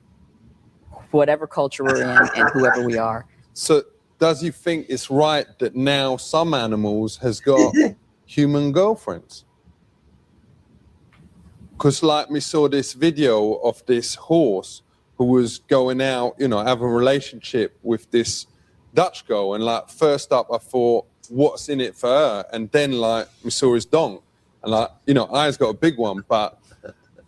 whatever culture we're in and whoever we are. So does you think it's right that now some animals has got human girlfriends? Because like we saw this video of this horse who was going out, you know, have a relationship with this Dutch girl. And like, first up, I thought, what's in it for her? And then like, we saw his dong. And like, you know, I's got a big one, but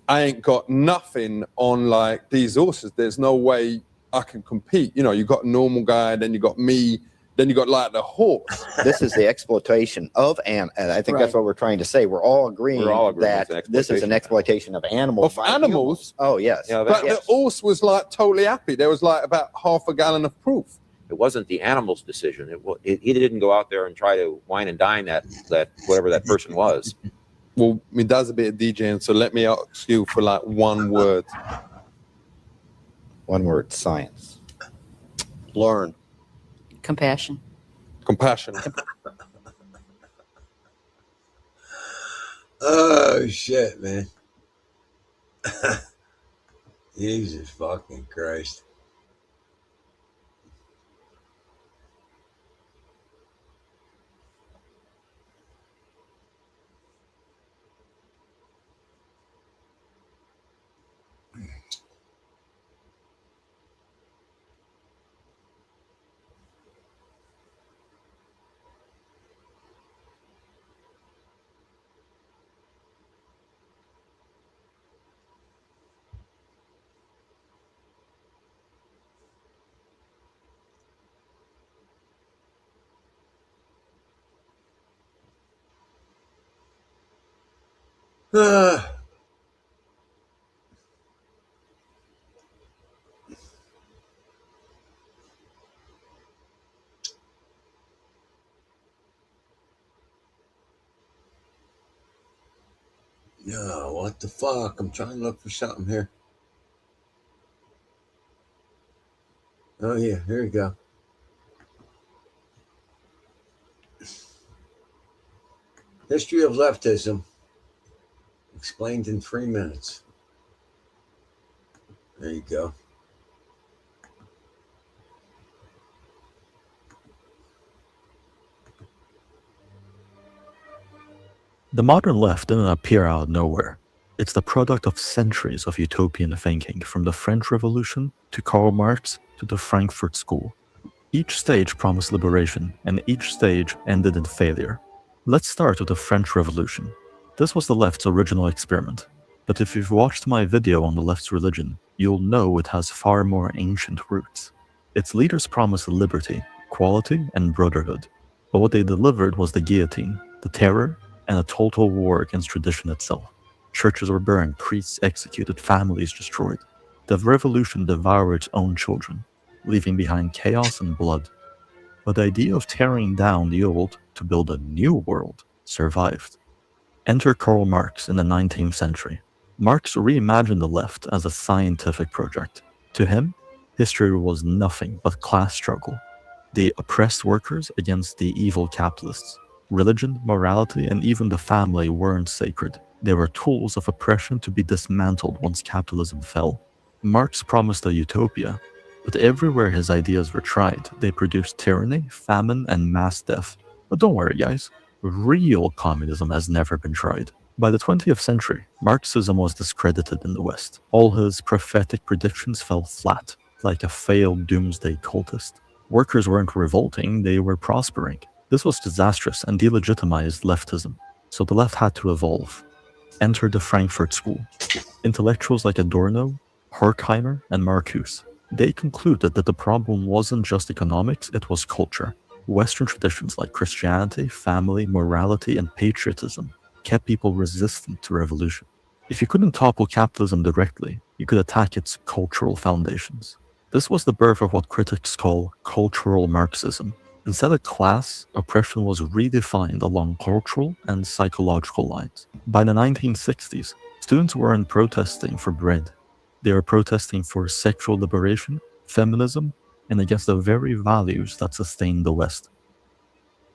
I ain't got nothing on like these horses. There's no way I can compete. You know, you got a normal guy, then you got me, then you got like the horse. This is the exploitation of and I think that's what we're trying to say. We're all agreeing that this is an exploitation of animals. Of animals? Oh, yes. Yeah, But the horse was like totally happy. There was like about half a gallon of proof. It wasn't the animal's decision. He didn't go out there and try to wine and dine that whatever that person was. Well, he does a bit of DJing, so let me ask you for like one word. One word, science. Learn. Compassion. Compassion. Oh, shit, man. Jesus fucking Christ. No, what the fuck? I'm trying to look for something here. Oh, yeah, here we go. History of leftism, explained in 3 minutes. There you go. The modern left didn't appear out of nowhere. It's the product of centuries of utopian thinking, from the French Revolution to Karl Marx to the Frankfurt School. Each stage promised liberation, and each stage ended in failure. Let's start with the French Revolution. This was the left's original experiment, but if you've watched my video on the left's religion, you'll know it has far more ancient roots. Its leaders promised liberty, equality, and brotherhood, but what they delivered was the guillotine, the terror, and a total war against tradition itself. Churches were burned, priests executed, families destroyed. The revolution devoured its own children, leaving behind chaos and blood. But the idea of tearing down the old to build a new world survived. Enter Karl Marx in the 19th century. Marx reimagined the left as a scientific project. To him, history was nothing but class struggle. The oppressed workers against the evil capitalists. Religion, morality, and even the family weren't sacred. They were tools of oppression to be dismantled once capitalism fell. Marx promised a utopia, but everywhere his ideas were tried, they produced tyranny, famine, and mass death. But don't worry, guys. Real communism has never been tried. By the 20th century, Marxism was discredited in the West. All his prophetic predictions fell flat, like a failed doomsday cultist. Workers weren't revolting, they were prospering. This was disastrous and delegitimized leftism, so the left had to evolve. Enter the Frankfurt School. Intellectuals like Adorno, Horkheimer, and Marcuse. They concluded that the problem wasn't just economics, it was culture. Western traditions like Christianity, family, morality, and patriotism kept people resistant to revolution. If you couldn't topple capitalism directly, you could attack its cultural foundations. This was the birth of what critics call cultural Marxism. Instead of class, oppression was redefined along cultural and psychological lines. By the 1960s, students weren't protesting for bread. They were protesting for sexual liberation, feminism, and against the very values that sustained the West.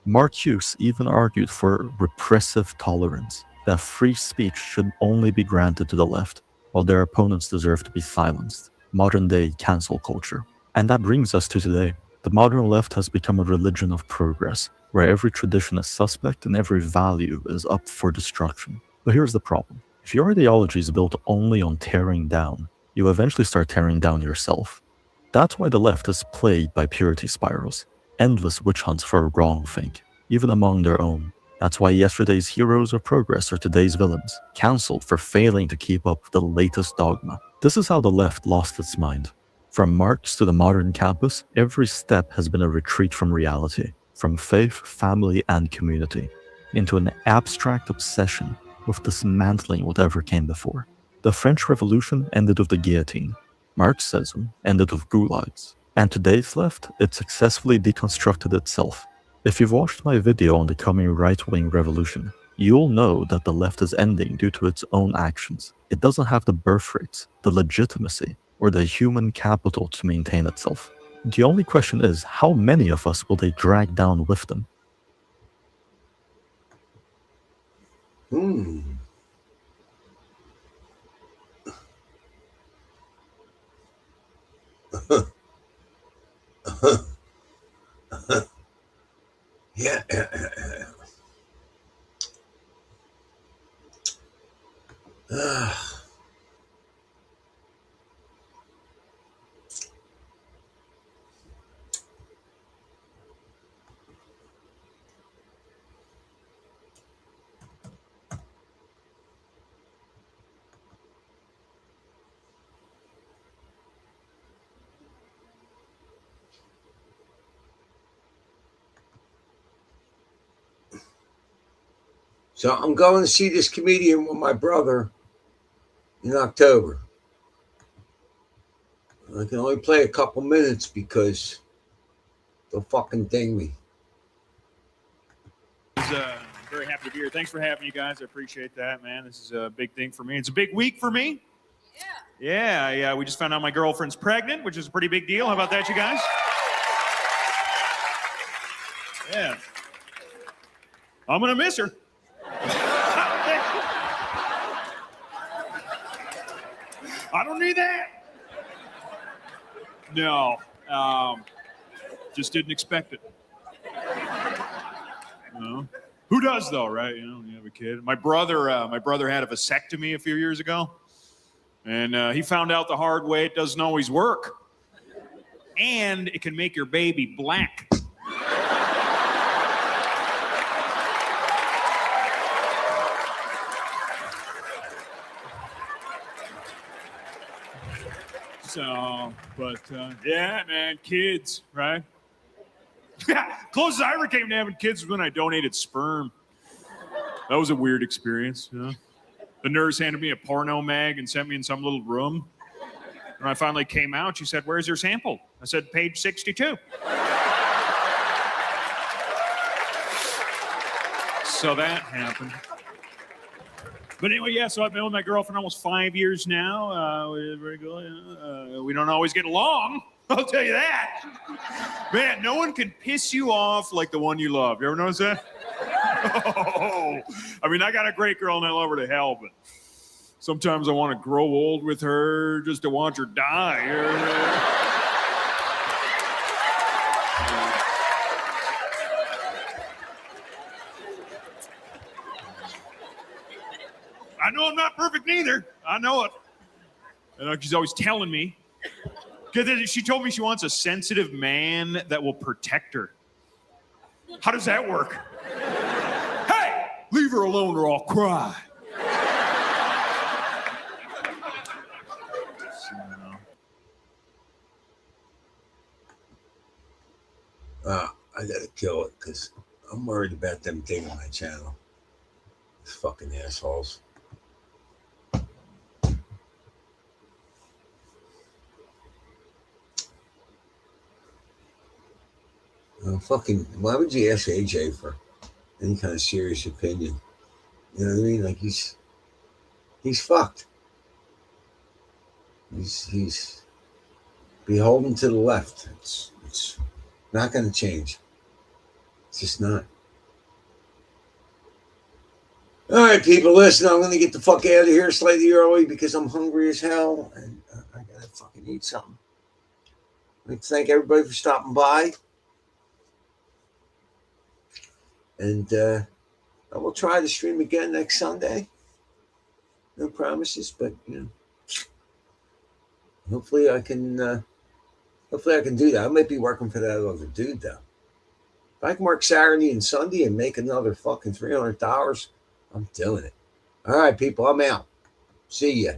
Marcuse even argued for repressive tolerance, that free speech should only be granted to the left, while their opponents deserve to be silenced. Modern-day cancel culture. And that brings us to today. The modern left has become a religion of progress, where every tradition is suspect and every value is up for destruction. But here's the problem. If your ideology is built only on tearing down, you eventually start tearing down yourself. That's why the left is plagued by purity spirals, endless witch hunts for wrongthink, even among their own. That's why yesterday's heroes of progress are today's villains, cancelled for failing to keep up with the latest dogma. This is how the left lost its mind. From Marx to the modern campus, every step has been a retreat from reality, from faith, family, and community, into an abstract obsession with dismantling whatever came before. The French Revolution ended with the guillotine. Marxism ended with gulags. And today's left, it successfully deconstructed itself. If you've watched my video on the coming right-wing revolution, you'll know that the left is ending due to its own actions. It doesn't have the birth rates, the legitimacy, or the human capital to maintain itself. The only question is, how many of us will they drag down with them? Yeah. So I'm going to see this comedian with my brother in October. I can only play a couple minutes because they'll fucking ding me. Very happy to be here. Thanks for having you guys. I appreciate that, man. This is a big thing for me. It's a big week for me. Yeah. We just found out my girlfriend's pregnant, which is a pretty big deal. How about that, you guys? Yeah. I'm going to miss her. I don't need that. No. Just didn't expect it. No. Who does though, right? You know, when you have a kid. My brother had a vasectomy a few years ago, and he found out the hard way it doesn't always work, and it can make your baby black. So, but yeah, man, kids, right? Closest I ever came to having kids was when I donated sperm. That was a weird experience, you know? The nurse handed me a porno mag and sent me in some little room. When I finally came out, she said, "Where's your sample?" I said, "Page 62. So that happened. But anyway, yeah, so I've been with my girlfriend almost 5 years now. We're very good. We don't always get along. I'll tell you that. Man, no one can piss you off like the one you love. You ever notice that? Oh, I mean, I got a great girl and I love her to hell, but sometimes I want to grow old with her just to watch her die. You know what I mean? I know I'm not perfect neither. I know it. And she's always telling me. Because she told me she wants a sensitive man that will protect her. How does that work? Hey, leave her alone or I'll cry. I gotta kill it because I'm worried about them digging my channel. These fucking assholes. Why would you ask AJ for any kind of serious opinion? You know what I mean? Like he's fucked. He's beholden to the left. It's not going to change. It's just not. All right, people, listen, I'm going to get the fuck out of here slightly early because I'm hungry as hell and I got to fucking eat something. I'd like to thank everybody for stopping by. And I will try to stream again next Sunday. No promises, but you know, hopefully I can do that. I might be working for that other dude though. If I can work Saturday and Sunday and make another fucking $300, I'm doing it. All right, people, I'm out. See ya.